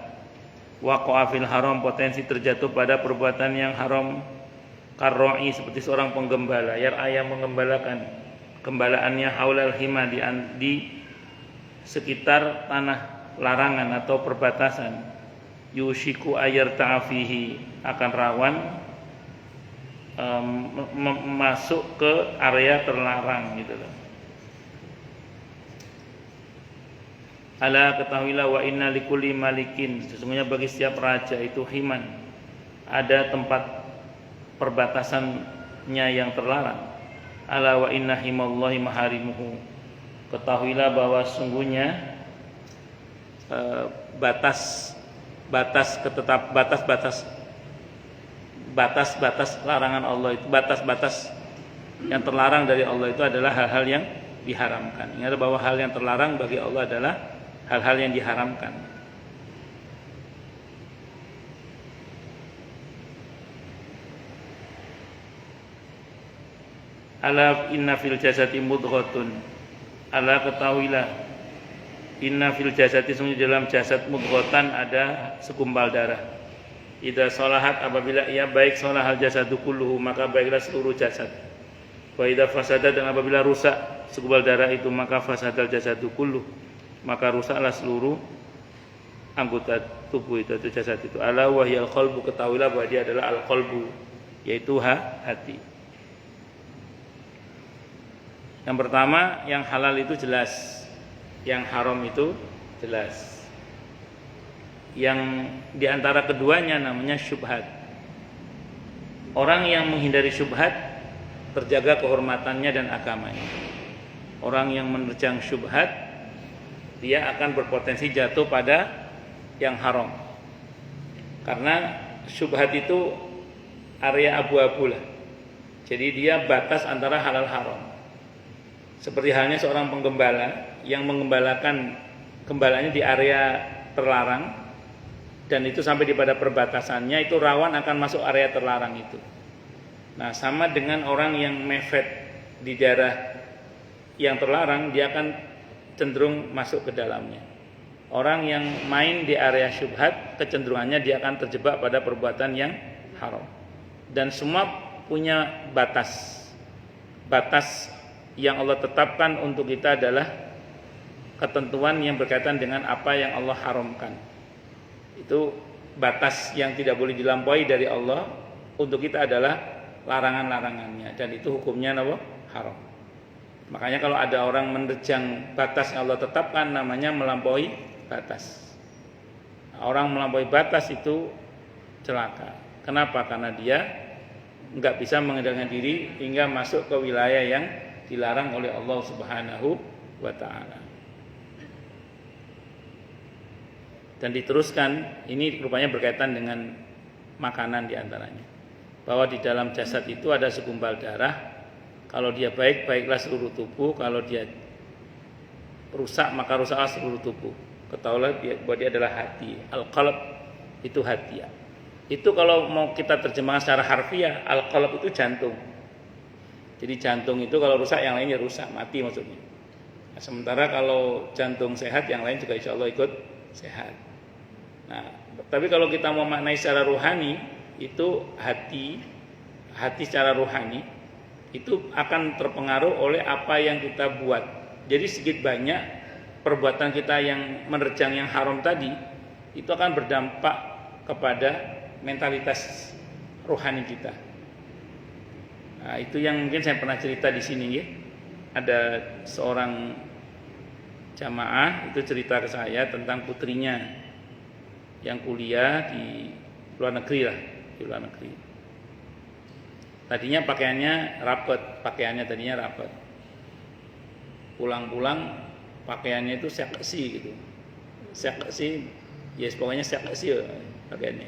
waqa'a fil haram, potensi terjatuh pada perbuatan yang haram, karra'i, seperti seorang penggembala, yar'a, yang menggembalakan gembalaannya haulal hima, di sekitar tanah larangan atau perbatasan, yushiku ayar ta'afihi, akan rawan masuk ke area terlarang gitu loh. Ala, ketahuilah, wa inna likulli malikin, sesungguhnya bagi setiap raja itu himan, ada tempat perbatasannya yang terlarang. Ala wa inna himallahi maharimuhu, ketahuilah bahwa sungguhnya batas batas larangan Allah itu, batas-batas yang terlarang dari Allah itu adalah hal-hal yang diharamkan. Ingat bahwa hal yang terlarang bagi Allah adalah hal-hal yang diharamkan. Ala inna fil jasati mudghatun. Ala ketahuilah, inna fil jasati, sungguh dalam jasad mudghatan ada segumpal darah. Idza salahat, apabila ia baik, salahal jasadu kulluhu, maka baiklah seluruh jasad. Wa idza fasada, dan apabila rusak segumpal darah itu, maka fasadal jasadu kulluh, maka rusaklah seluruh anggota tubuh itu jasad itu. Ala wahyal qalbu, ketahuilah bahwa dia adalah al qalbu, yaitu hati. Yang pertama, yang halal itu jelas, yang haram itu jelas. Yang diantara keduanya namanya syubhat. Orang yang menghindari syubhat terjaga kehormatannya dan agamanya. Orang yang menerjang syubhat, dia akan berpotensi jatuh pada yang haram. Karena syubhat itu area abu-abu lah. Jadi dia batas antara halal haram. Seperti halnya seorang penggembala yang menggembalakan gembalanya di area terlarang, dan itu sampai di pada perbatasannya, itu rawan akan masuk area terlarang itu. Nah, sama dengan orang yang mepet di daerah yang terlarang, dia akan cenderung masuk ke dalamnya. Orang yang main di area syubhat, kecenderungannya dia akan terjebak pada perbuatan yang haram. Dan semua punya batas. Batas yang Allah tetapkan untuk kita adalah ketentuan yang berkaitan dengan apa yang Allah haramkan. Itu batas yang tidak boleh dilampaui dari Allah untuk kita adalah larangan-larangannya, dan itu hukumnya haram. Makanya kalau ada orang menerjang batas yang Allah tetapkan, namanya melampaui batas. Orang melampaui batas itu celaka. Kenapa? Karena dia nggak bisa mengendalikan diri hingga masuk ke wilayah yang dilarang oleh Allah Subhanahu wa ta'ala. Dan diteruskan, ini rupanya berkaitan dengan makanan diantaranya, bahwa di dalam jasad itu ada segumpal darah. Kalau dia baik, baiklah seluruh tubuh. Kalau dia rusak, maka rusaklah seluruh tubuh. Ketahuilah bahwa dia adalah hati. Al-qalb itu hati. Itu kalau mau kita terjemahkan secara harfiah, al-qalb itu jantung. Jadi jantung itu kalau rusak, yang lainnya rusak, mati maksudnya. Nah, sementara kalau jantung sehat, yang lain juga insya Allah ikut sehat. Nah, tapi kalau kita mau maknai secara ruhani, itu hati secara ruhani itu akan terpengaruh oleh apa yang kita buat. Jadi sedikit banyak perbuatan kita yang menerjang yang haram tadi, itu akan berdampak kepada mentalitas ruhani kita. Nah, itu yang mungkin saya pernah cerita di sini ya. Ada seorang jamaah itu cerita ke saya tentang putrinya yang kuliah di luar negeri lah, di luar negeri. Tadinya pakaiannya tadinya rapat. Pulang-pulang pakaiannya itu seksi gitu. Seksi, ya pokoknya seksi pakaiannya.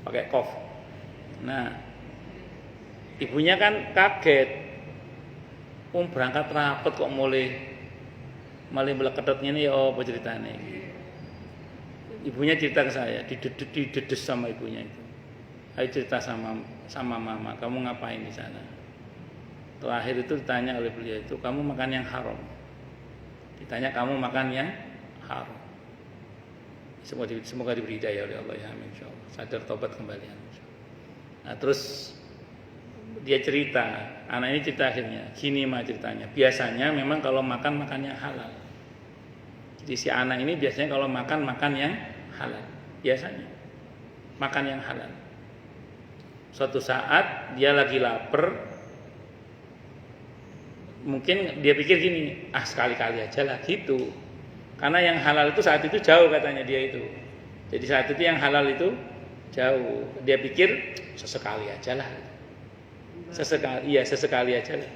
Pakai kof. Nah, ibunya kan kaget, berangkat rapet kok mulai meleketet ini ya apa ceritanya. Ibunya cerita ke saya, didedes sama ibunya itu. Ayo cerita sama mama, kamu ngapain di sana? Terakhir itu ditanya oleh beliau itu, kamu makan yang haram. Ditanya kamu makan yang haram. Semoga diberi hidayah oleh Allah ya, amin insyaallah. Sadar tobat kembali. Nah, terus dia cerita, anak ini cerita akhirnya, gini mah ceritanya. Biasanya memang kalau makan yang halal. Jadi si anak ini biasanya kalau makan yang halal. Biasanya makan yang halal. Suatu saat dia lagi lapar, mungkin dia pikir gini, sekali-kali aja lah gitu. Karena yang halal itu saat itu jauh katanya dia itu. Jadi saat itu yang halal itu jauh. Dia pikir sesekali aja lah. Sesekali aja lah.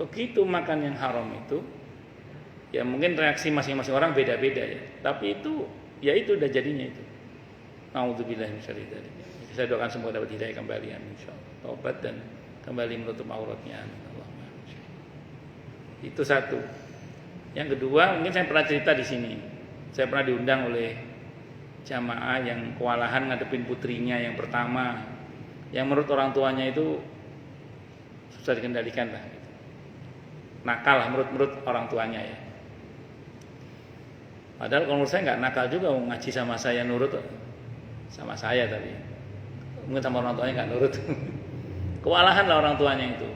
Begitu makan yang haram itu, ya mungkin reaksi masing-masing orang beda-beda ya. Tapi itu, ya itu udah jadinya itu. Nauzubillah min syarri dzalik. Saya doakan semoga dapat hidayah kembali, amin insyaallah. Taubat dan kembali menutup auratnya, amin. Allahumma amin. Itu satu. Yang kedua, mungkin saya pernah cerita di sini. Saya pernah diundang oleh jamaah yang kewalahan ngadepin putrinya yang pertama, yang menurut orang tuanya itu susah dikendalikan lah. Gitu. Nakal lah menurut orang tuanya ya. Padahal kalau menurut saya nggak nakal juga, ngaji sama saya nurut sama saya tapi mungkin sama orang tuanya nggak nurut. Kewalahan lah orang tuanya itu.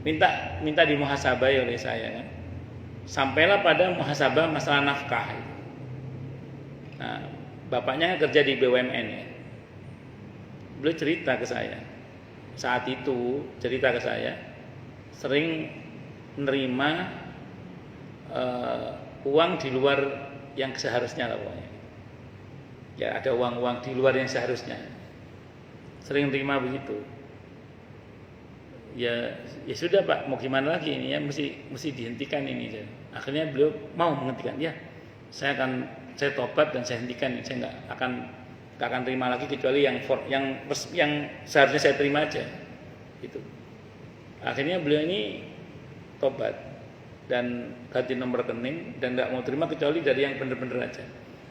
Minta dimuhasabai oleh saya kan. Sampailah pada muhasabah masalah nafkah. Nah, bapaknya kerja di BUMN ya. Beliau cerita ke saya. Saat itu cerita ke saya sering menerima uang di luar yang seharusnya lah pokoknya. Ya ada uang-uang di luar yang seharusnya. Sering terima begitu. Ya sudah Pak, mau gimana lagi ini ya, mesti dihentikan ini. Akhirnya beliau mau menghentikan. Ya, saya tobat dan saya hentikan. Saya nggak akan terima lagi kecuali yang seharusnya saya terima aja. Itu. Akhirnya beliau ini tobat dan ganti nomor rekening dan nggak mau terima kecuali dari yang bener-bener aja.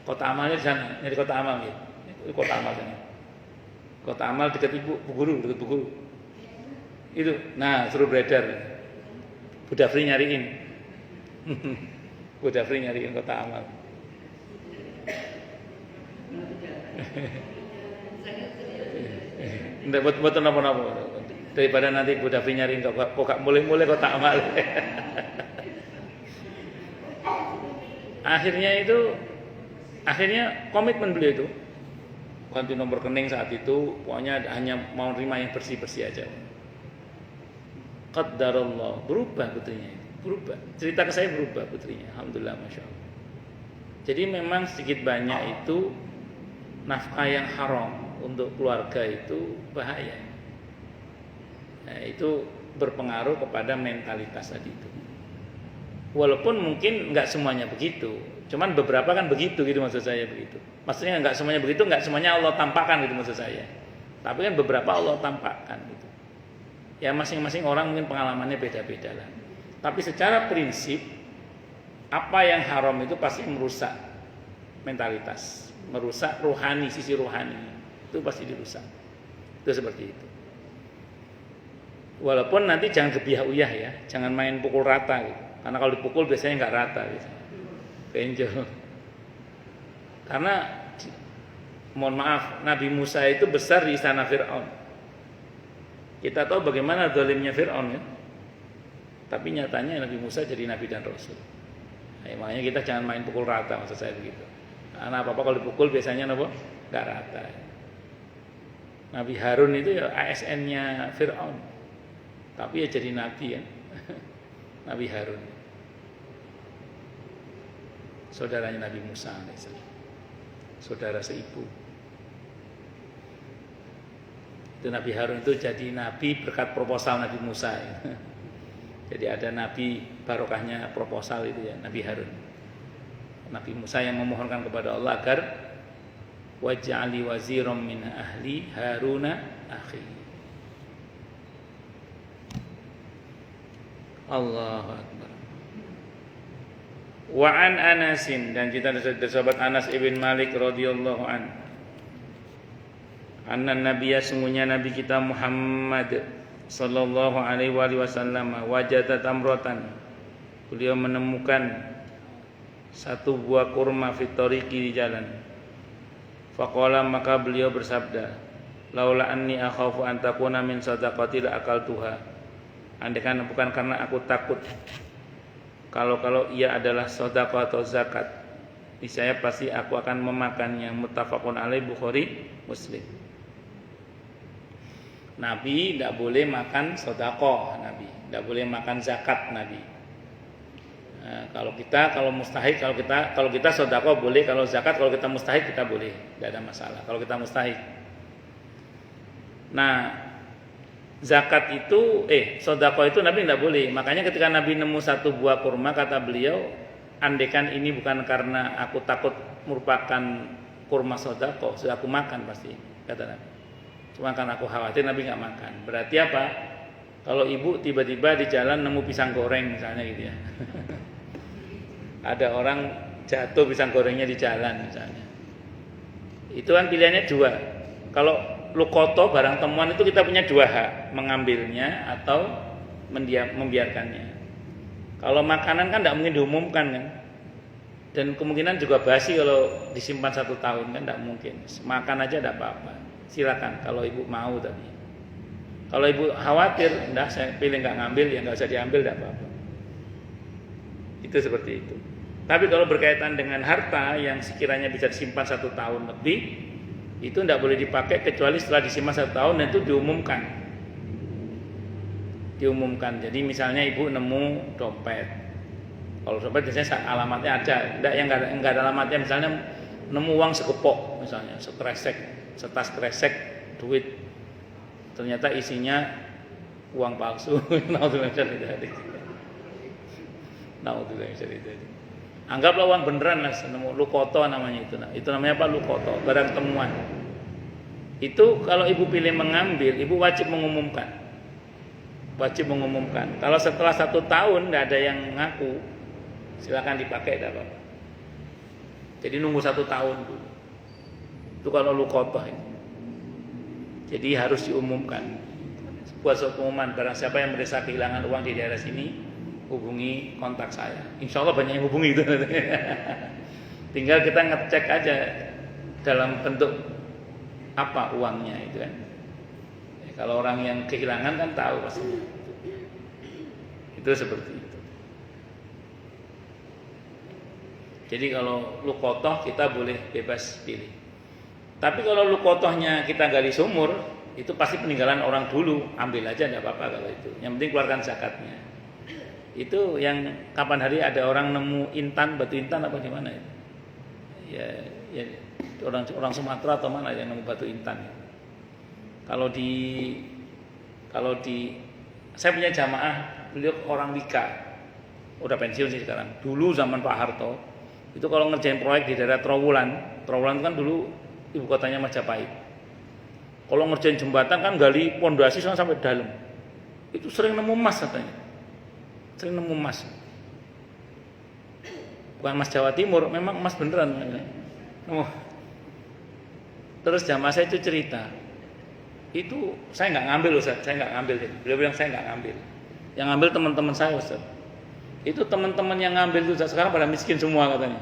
Kota amalnya di sana, dari kota amal gitu. Itu kota amal sana. Kota amal dekat Bu Guru. Itu, nah suruh beredar. Bu Dafri nyariin. Bu Dafri nyariin kota amal. Nggak buat apa-apa. Daripada nanti Bu Dafri nyariin kok mulai kota amal. Akhirnya komitmen beliau itu ganti nomor rekening saat itu, pokoknya hanya mau terima yang bersih-bersih aja. Qaddarallah, berubah putrinya, berubah. Cerita ke saya berubah putrinya, alhamdulillah, masya Allah. Jadi memang sedikit banyak itu nafkah yang haram untuk keluarga itu bahaya. Nah, itu berpengaruh kepada mentalitas tadi itu. Walaupun mungkin nggak semuanya begitu, cuman beberapa kan begitu gitu maksud saya begitu. Maksudnya nggak semuanya begitu, nggak semuanya Allah tampakkan gitu maksud saya. Tapi kan beberapa Allah tampakkan gitu. Ya masing-masing orang mungkin pengalamannya beda-beda lah. Tapi secara prinsip apa yang haram itu pasti merusak mentalitas, merusak rohani, sisi rohani itu pasti dirusak. Itu seperti itu. Walaupun nanti jangan gebiah-uyah ya, jangan main pukul rata gitu. Karena kalau dipukul biasanya nggak rata gitu. Benjol. Karena mohon maaf, Nabi Musa itu besar di istana Fir'aun. Kita tahu bagaimana zalimnya Fir'aun ya. Tapi nyatanya Nabi Musa jadi Nabi dan Rasul. Nah, makanya kita jangan main pukul rata, maksud saya begitu. Karena apa-apa kalau dipukul biasanya nggak rata. Nabi Harun itu ya ASN-nya Fir'aun. Tapi ya jadi Nabi ya. Nabi Harun. Saudaranya Nabi Musa AS. Saudara seibu. Itu Nabi Harun itu jadi Nabi berkat proposal Nabi Musa ya. Jadi ada Nabi barokahnya proposal itu ya, Nabi Harun. Nabi Musa yang memohonkan kepada Allah agar waj'ali waziran min ahli Haruna akhi. Allahu Akbar. Wa an Anasin, dan kita dari sahabat Anas ibn Malik radhiyallahu an. Anna nabiyya, sungguhnya nabi kita Muhammad sallallahu alaihi wasallam wajada tamrotan, beliau menemukan satu buah kurma fitoriki di jalan. Faqala, maka beliau bersabda, laula anni akhafu an takuna min sadaqati la akaltuha. Andaikan bukan karena aku takut kalau ia adalah sedekah atau zakat, niscaya pasti aku akan memakannya. Muttafaqun alaih, Bukhari Muslim. Nabi tidak boleh makan sedekah, Nabi tidak boleh makan zakat, Nabi. Nah, kalau kita sedekah boleh, kalau zakat kalau kita mustahik kita boleh, tidak ada masalah. Kalau kita mustahik. Nah, zakat itu, sedekah itu Nabi tidak boleh. Makanya ketika Nabi nemu satu buah kurma, kata beliau, andaikan ini bukan karena aku takut merupakan kurma sodako, sudah aku makan pasti, kata Nabi. Cuma kan aku khawatir Nabi nggak makan. Berarti apa? Kalau ibu tiba-tiba di jalan nemu pisang goreng misalnya gitu ya. Ada orang jatuh pisang gorengnya di jalan misalnya. Itu kan pilihannya dua. Kalau lukoto barang temuan itu kita punya dua hak, mengambilnya atau membiarkannya. Kalau makanan kan tidak mungkin diumumkan kan. Dan kemungkinan juga basi kalau disimpan 1 tahun kan tidak mungkin. Makan aja tidak apa-apa. Silakan kalau ibu mau tadi. Kalau ibu khawatir, enggak saya pilih nggak ngambil ya nggak usah diambil tidak apa-apa. Itu seperti itu. Tapi kalau berkaitan dengan harta yang sekiranya bisa disimpan 1 tahun lebih, itu tidak boleh dipakai kecuali setelah disimpan 1 tahun dan itu diumumkan. Diumumkan. Jadi misalnya ibu nemu dompet. Kalau dompet biasanya alamatnya ada. Tidak yang nggak ada alamatnya. Misalnya nemu uang sekepok, misalnya setas kresek duit. Ternyata isinya uang palsu. Anggaplah uang beneran lah, nemu lukoto namanya itu. Nah, itu namanya apa? Lukoto, barang temuan. Itu kalau ibu pilih mengambil, ibu wajib mengumumkan. Wajib mengumumkan. Kalau setelah 1 tahun tidak ada yang ngaku, silakan dipakai, tidak apa-apa. Jadi nunggu 1 tahun dulu. Itu kalau lukoto ini. Jadi harus diumumkan. Sebuah pengumuman, barang siapa yang merasa kehilangan uang di daerah sini, hubungi kontak saya. Insya Allah banyak yang hubungi itu. Tinggal kita ngecek aja dalam bentuk apa uangnya itu kan. Ya, kalau orang yang kehilangan kan tahu pasti. Itu seperti itu. Jadi kalau lukotoh kita boleh bebas pilih. Tapi kalau lukotohnya kita gali sumur, itu pasti peninggalan orang dulu. Ambil aja tidak apa-apa kalau itu. Yang penting keluarkan zakatnya. Itu yang kapan hari ada orang nemu intan, batu intan apa di mana itu? Ya orang Sumatera atau mana yang nemu batu intan. Kalau di saya punya jamaah, beliau orang Wika. Udah pensiun sih sekarang. Dulu zaman Pak Harto, itu kalau ngerjain proyek di daerah Trowulan itu kan dulu ibu kotanya Majapahit. Kalau ngerjain jembatan kan gali pondasi sampai dalam. Itu sering nemu emas katanya. Sering nemu emas. Bukan emas Jawa Timur, memang emas beneran. Oh. Terus jamaah saya itu cerita. Itu saya nggak ngambil Ustaz, saya nggak ngambil. Beliau bilang saya nggak ngambil. Yang ngambil teman-teman saya Ustaz. Itu teman-teman yang ngambil itu Ustaz, sekarang pada miskin semua katanya.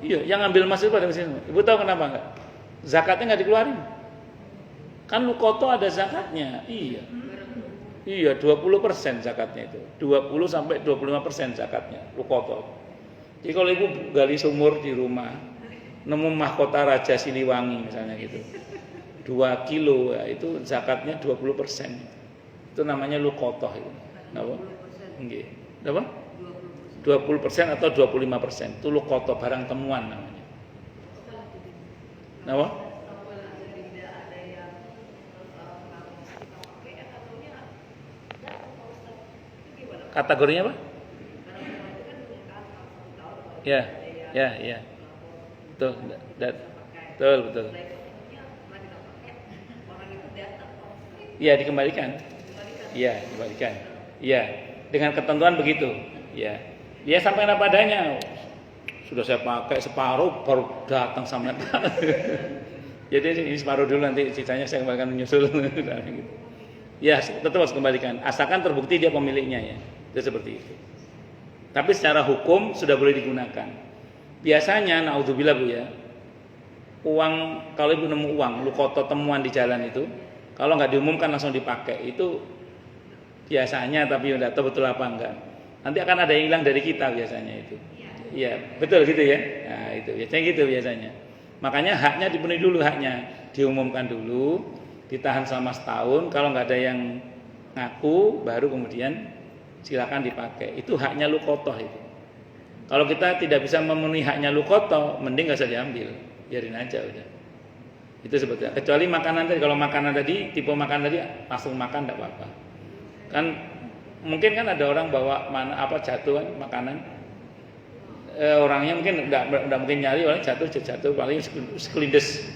Iya, yang ngambil emas itu pada miskin semua. Ibu tahu kenapa enggak? Zakatnya nggak dikeluarin. Kan lukoto ada zakatnya. Iya. Iya, 20% zakatnya itu. 20 sampai 25% zakatnya lukoto. Jadi kalau ibu gali sumur di rumah, nemu mahkota Raja Siliwangi misalnya gitu. 2 kilo ya, itu zakatnya 20%. Itu namanya lukotoh itu. Napa? Nggih. Napa? 20% atau 25%. Itu lukotoh, barang temuan namanya. Napa? Kategorinya apa? Ya. Betul. Iya, dikembalikan. Iya, dengan ketentuan begitu. Iya. Dia sampai apa adanya. Sudah saya pakai separuh baru datang sama. Jadi ini separuh dulu, nanti sisanya saya kembalikan menyusul. Ya, tetap harus kembalikan. Asalkan terbukti dia pemiliknya ya. Itu seperti itu. Tapi secara hukum sudah boleh digunakan. Biasanya, naudzubillah Bu ya, uang, kalau ibu nemu uang, lukoto temuan di jalan itu, kalau nggak diumumkan langsung dipakai, itu biasanya, tapi tidak tahu betul apa enggak. Nanti akan ada yang hilang dari kita biasanya itu. Iya, betul gitu ya. Nah itu biasanya gitu biasanya. Makanya haknya dipenuhi dulu haknya, diumumkan dulu, ditahan selama setahun. Kalau nggak ada yang ngaku, baru kemudian silakan dipakai. Itu haknya lukotoh itu. Kalau kita tidak bisa memenuhi haknya lukotoh, mending nggak usah diambil, biarin aja udah. Itu sebetulnya. Kecuali makanan tadi, kalau makanan tadi tipe makanan tadi langsung makan tidak apa-apa. Kan mungkin kan ada orang bawa jatuh kan makanan, orangnya mungkin udah mungkin nyari, paling jatuh paling sekelindes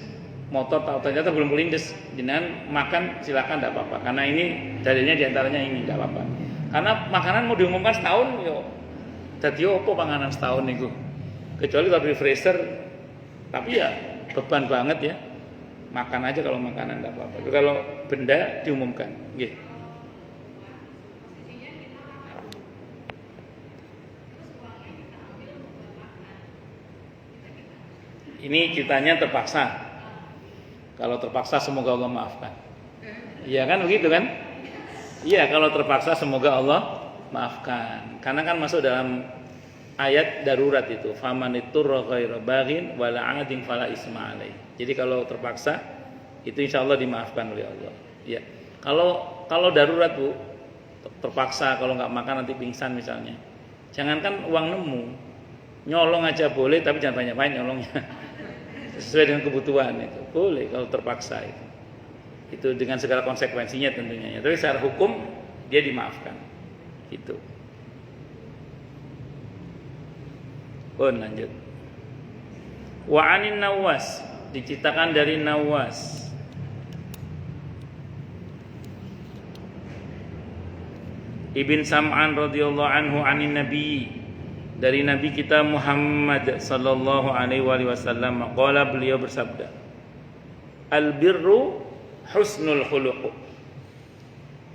motor, tahu ternyata belum kelindes. Jenengan makan silakan, tidak apa-apa. Karena ini dalilnya diantaranya ini tidak apa-apa. Karena makanan mau diumumkan setahun, yo. Jadi apa panganan setahun itu? Kecuali kalau di freezer, tapi ya beban banget ya. Makan aja kalau makanan tidak apa-apa. Kalau benda diumumkan, gitu. Ini ceritanya terpaksa. Kalau terpaksa semoga Allah maafkan. Iya kan begitu kan? Iya, kalau terpaksa semoga Allah maafkan. Karena kan masuk dalam ayat darurat itu, famanitur ghairu baghin wala 'adin fala isma alaihi. Jadi kalau terpaksa itu insyaallah dimaafkan oleh Allah. Ya. Kalau darurat Bu, terpaksa kalau nggak makan nanti pingsan misalnya. Jangankan uang nemu, nyolong aja boleh tapi jangan banyak-banyak nyolongnya. Sesuai dengan kebutuhan itu. Boleh kalau terpaksa itu. Itu dengan segala konsekuensinya tentunya. Tapi secara hukum dia dimaafkan. Gitu. Lanjut. Wa 'anin Nawas, diceritakan dari Nawas. Ibn Sam'an radhiyallahu anhu 'anin Nabi, dari Nabi kita Muhammad sallallahu alaihi wasallam, qala, beliau bersabda, al-birru husnul khuluq.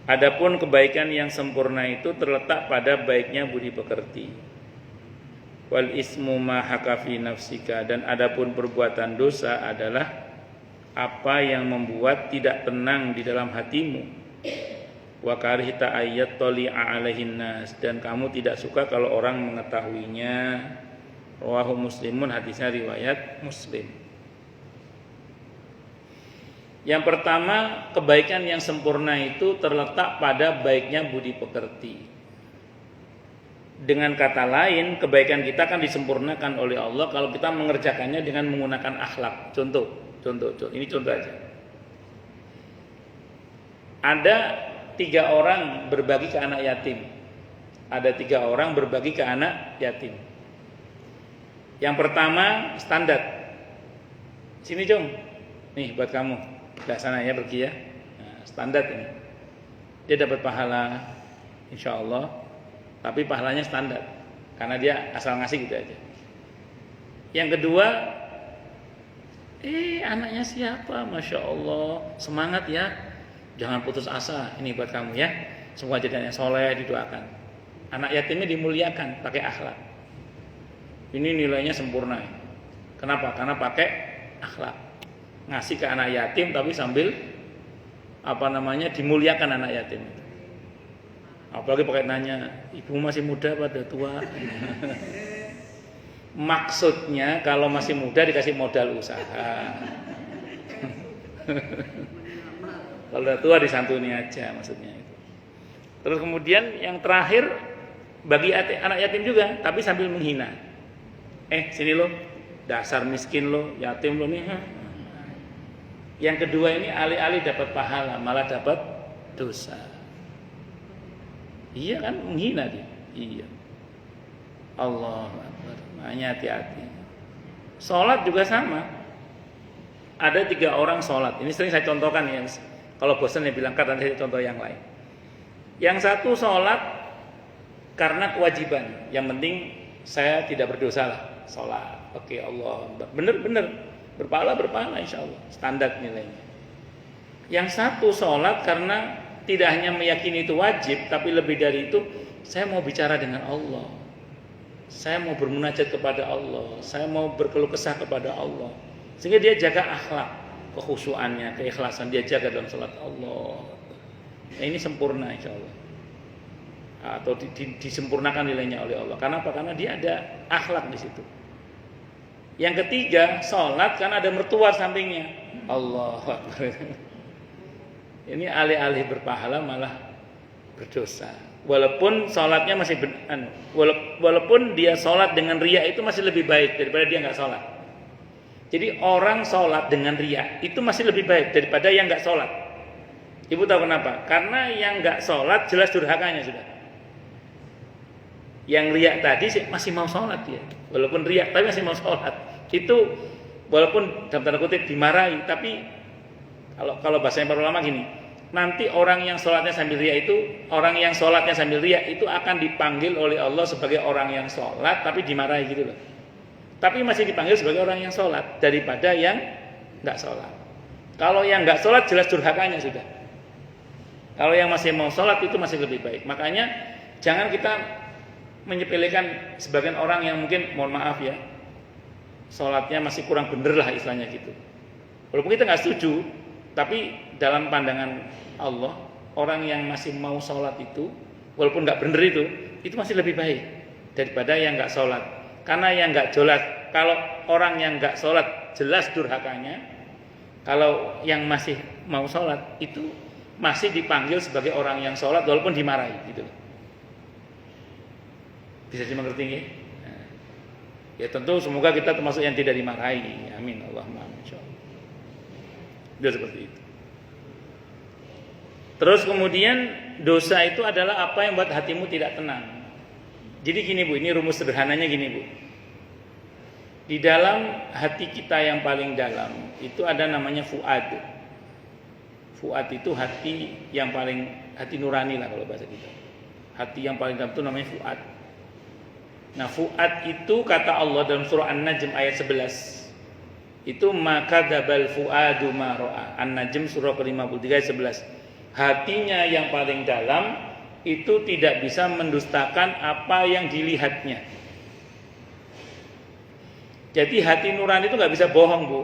Adapun kebaikan yang sempurna itu terletak pada baiknya budi pekerti. Wal ismu ma haka fi nafsika, dan adapun perbuatan dosa adalah apa yang membuat tidak tenang di dalam hatimu. Wa karihta ayat toli'a alaihin nas, dan kamu tidak suka kalau orang mengetahuinya. Rawahu Muslimun, hadisnya riwayat Muslim. Yang pertama, kebaikan yang sempurna itu terletak pada baiknya budi pekerti. Dengan kata lain, kebaikan kita akan disempurnakan oleh Allah kalau kita mengerjakannya dengan menggunakan akhlak. Contoh. Ini contoh aja. Ada 3 orang berbagi ke anak yatim. Ada 3 orang berbagi ke anak yatim. Yang pertama standar. Sini Jom, nih buat kamu. Udah sana ya pergi ya. Nah, standar ini. Dia dapat pahala, insya Allah. Tapi pahalanya standar, karena dia asal ngasih gitu aja. Yang kedua, anaknya siapa? Masya Allah, semangat ya. Jangan putus asa, ini buat kamu ya. Semua jadi yang soleh, didoakan. Anak yatimnya dimuliakan, pakai akhlak. Ini nilainya sempurna. Kenapa? Karena pakai akhlak. Ngasih ke anak yatim tapi sambil dimuliakan anak yatim. Apalagi pakai nanya, ibu masih muda pada tua. Maksudnya kalau masih muda dikasih modal usaha. Kalau udah tua disantuni aja, maksudnya itu. Terus kemudian yang terakhir, bagi anak yatim juga, tapi sambil menghina. Sini lo, dasar miskin lo, yatim lo nih. Yang kedua ini alih-alih dapat pahala, malah dapat dosa. Iya kan, menghina dia. Iya. Allahu Akbar. Makanya hati-hati. Sholat juga sama. Ada 3 orang sholat. Ini sering saya contohkan ya. Kalau bosan ya bilang kata saya contoh yang lain. Yang satu sholat karena kewajiban. Yang penting saya tidak berdosa lah. Sholat. Oke, Allah. Bener-bener. Berpahala insya Allah. Standar nilainya. Yang satu sholat karena tidak hanya meyakini itu wajib, tapi lebih dari itu, saya mau bicara dengan Allah. Saya mau bermunajat kepada Allah. Saya mau berkeluh kesah kepada Allah. Sehingga dia jaga akhlak, kekhusyuannya, keikhlasan dia jaga dalam salat Allah. Nah, ini sempurna insya Allah. Atau disempurnakan nilainya oleh Allah. Karena apa? Karena dia ada akhlak di situ. Yang ketiga, salat karena ada mertua sampingnya. Allahu Akbar. Ini alih-alih berpahala malah berdosa. Walaupun sholatnya masih walaupun dia sholat dengan riya itu masih lebih baik daripada dia nggak sholat. Jadi orang sholat dengan riya itu masih lebih baik daripada yang nggak sholat. Ibu tahu kenapa? Karena yang nggak sholat jelas durhakanya sudah. Yang riak tadi masih mau sholat ya, walaupun riak tapi masih mau sholat. Itu walaupun dalam tanda kutip dimarahi, tapi kalau bahasanya para ulama gini, nanti orang yang sholatnya sambil riak itu akan dipanggil oleh Allah sebagai orang yang sholat tapi dimarahi gitu loh. Tapi masih dipanggil sebagai orang yang sholat daripada yang nggak sholat. Kalau yang nggak sholat jelas durhakanya sudah. Kalau yang masih mau sholat itu masih lebih baik. Makanya jangan kita menyepelekan sebagian orang yang mungkin, mohon maaf ya, sholatnya masih kurang bener lah istilahnya gitu. Walaupun kita nggak setuju, tapi dalam pandangan Allah, orang yang masih mau sholat itu, walaupun nggak bener itu masih lebih baik daripada yang nggak sholat. Karena yang nggak sholat, kalau orang yang nggak sholat jelas durhakanya, kalau yang masih mau sholat itu masih dipanggil sebagai orang yang sholat walaupun dimarahi gitu. Bisa dimengerti nggih? Nah, ya tentu semoga kita termasuk yang tidak dimarahi. Amin. Allahumma amin. Insyaallah. Dia seperti itu. Terus kemudian dosa itu adalah apa yang buat hatimu tidak tenang. Jadi gini Bu, ini rumus sederhananya gini Bu. Di dalam hati kita yang paling dalam itu ada namanya fuad. Fuad itu hati yang paling, hati nurani lah kalau bahasa kita. Hati yang paling dalam itu namanya fuad. Nah, fuad itu kata Allah dalam surah An-Najm ayat 11. Itu maka dabal fuadu ma ra'a. An-Najm surah ke-53 ayat 11. Hatinya yang paling dalam itu tidak bisa mendustakan apa yang dilihatnya. Jadi hati nurani itu nggak bisa bohong Bu.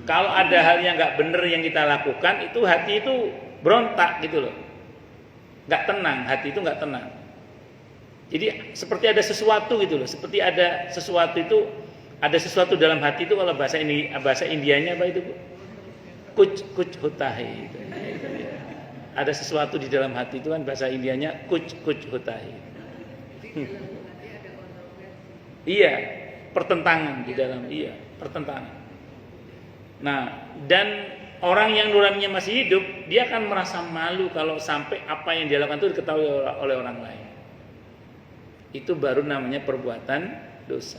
Kalau ada hal yang nggak benar yang kita lakukan, itu hati itu berontak gitu loh. Nggak tenang, hati itu nggak tenang. Jadi seperti ada sesuatu gitu loh, seperti ada sesuatu itu, ada sesuatu dalam hati itu kalau bahasa Indianya apa itu Bu? Kuch hutahi. Ada sesuatu di dalam hati itu kan bahasa Indianya kuch hutahi. Iya, pertentangan di dalam, iya, pertentangan. Nah, dan orang yang nuraninya masih hidup, dia akan merasa malu kalau sampai apa yang dia lakukan itu diketahui oleh orang lain. Itu baru namanya perbuatan dosa.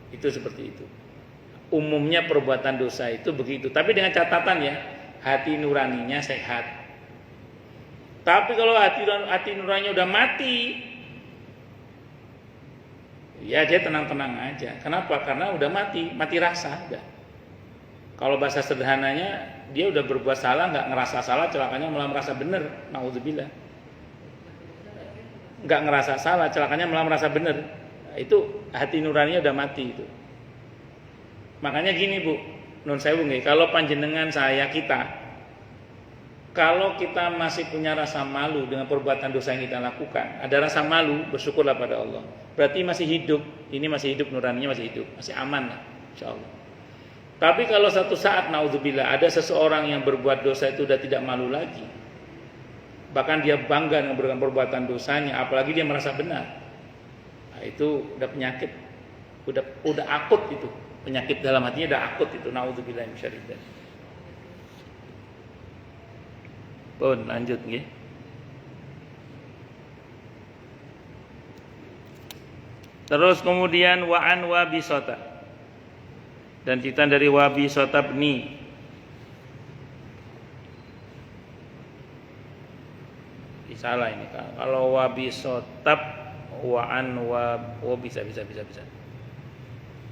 Itu seperti itu. Umumnya perbuatan dosa itu begitu. Tapi dengan catatan ya, hati nuraninya sehat. Tapi kalau hati nuraninya udah mati, ya dia tenang-tenang aja. Kenapa? Karena udah mati rasa. Udah. Kalau bahasa sederhananya, dia udah berbuat salah, nggak ngerasa salah, celakanya malah merasa benar. Nauzubillah. Nggak ngerasa salah, celakanya malah merasa benar. Nah, itu hati nuraninya udah mati itu. Makanya gini Bu, nun sewu nggih, kalau panjenengan kita, kalau kita masih punya rasa malu dengan perbuatan dosa yang kita lakukan, ada rasa malu, bersyukurlah pada Allah. Berarti masih hidup, ini masih hidup, nuraninya masih hidup, masih aman lah, insyaallah. Tapi kalau satu saat naudzubillah ada seseorang yang berbuat dosa itu udah tidak malu lagi, bahkan dia bangga dengan perbuatan dosanya, apalagi dia merasa benar, nah, itu udah penyakit, udah akut itu, penyakit dalam hatinya udah akut itu, naudzubillah min syarri dzalik. Pun lanjut nggih. Terus kemudian wa'an wabisota, dan cerita dari Wabisota bni. Salah ini kalau Wabisotab wa'an bisa.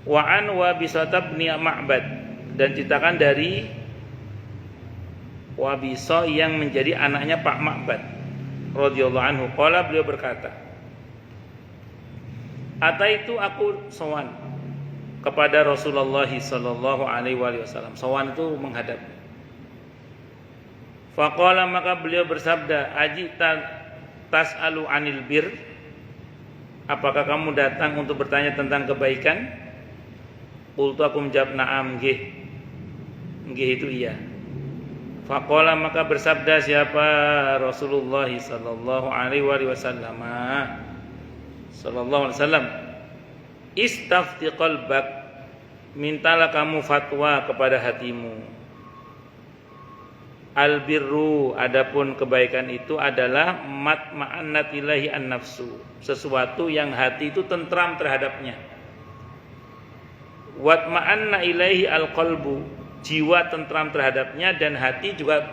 Wa'an Wabisotab bni Ma'bad, dan ceritakan dari Wabiso yang menjadi anaknya Pak Ma'bad radhiyallahu anhu. Qala, beliau berkata, ataitu aku sowan kepada Rasulullah sallallahu alaihi wasallam. Sowan itu menghadap. Faqala, maka beliau bersabda, ajita tas'alu anil bir, apakah kamu datang untuk bertanya tentang kebaikan? Qultu, aku menjawab, na'am, nggih. Nggih itu iya. Faqala, maka bersabda siapa? Rasulullah sallallahu alaihi wasallam. Sallallahu alaihi wasallam, istafti qalbak, mintalah kamu fatwa kepada hatimu. Albirru, adapun kebaikan itu adalah matma'annat ilahi an-nafsu, sesuatu yang hati itu tentram terhadapnya. Watma'anna ilaihi al-qalbu, jiwa tentram terhadapnya dan hati juga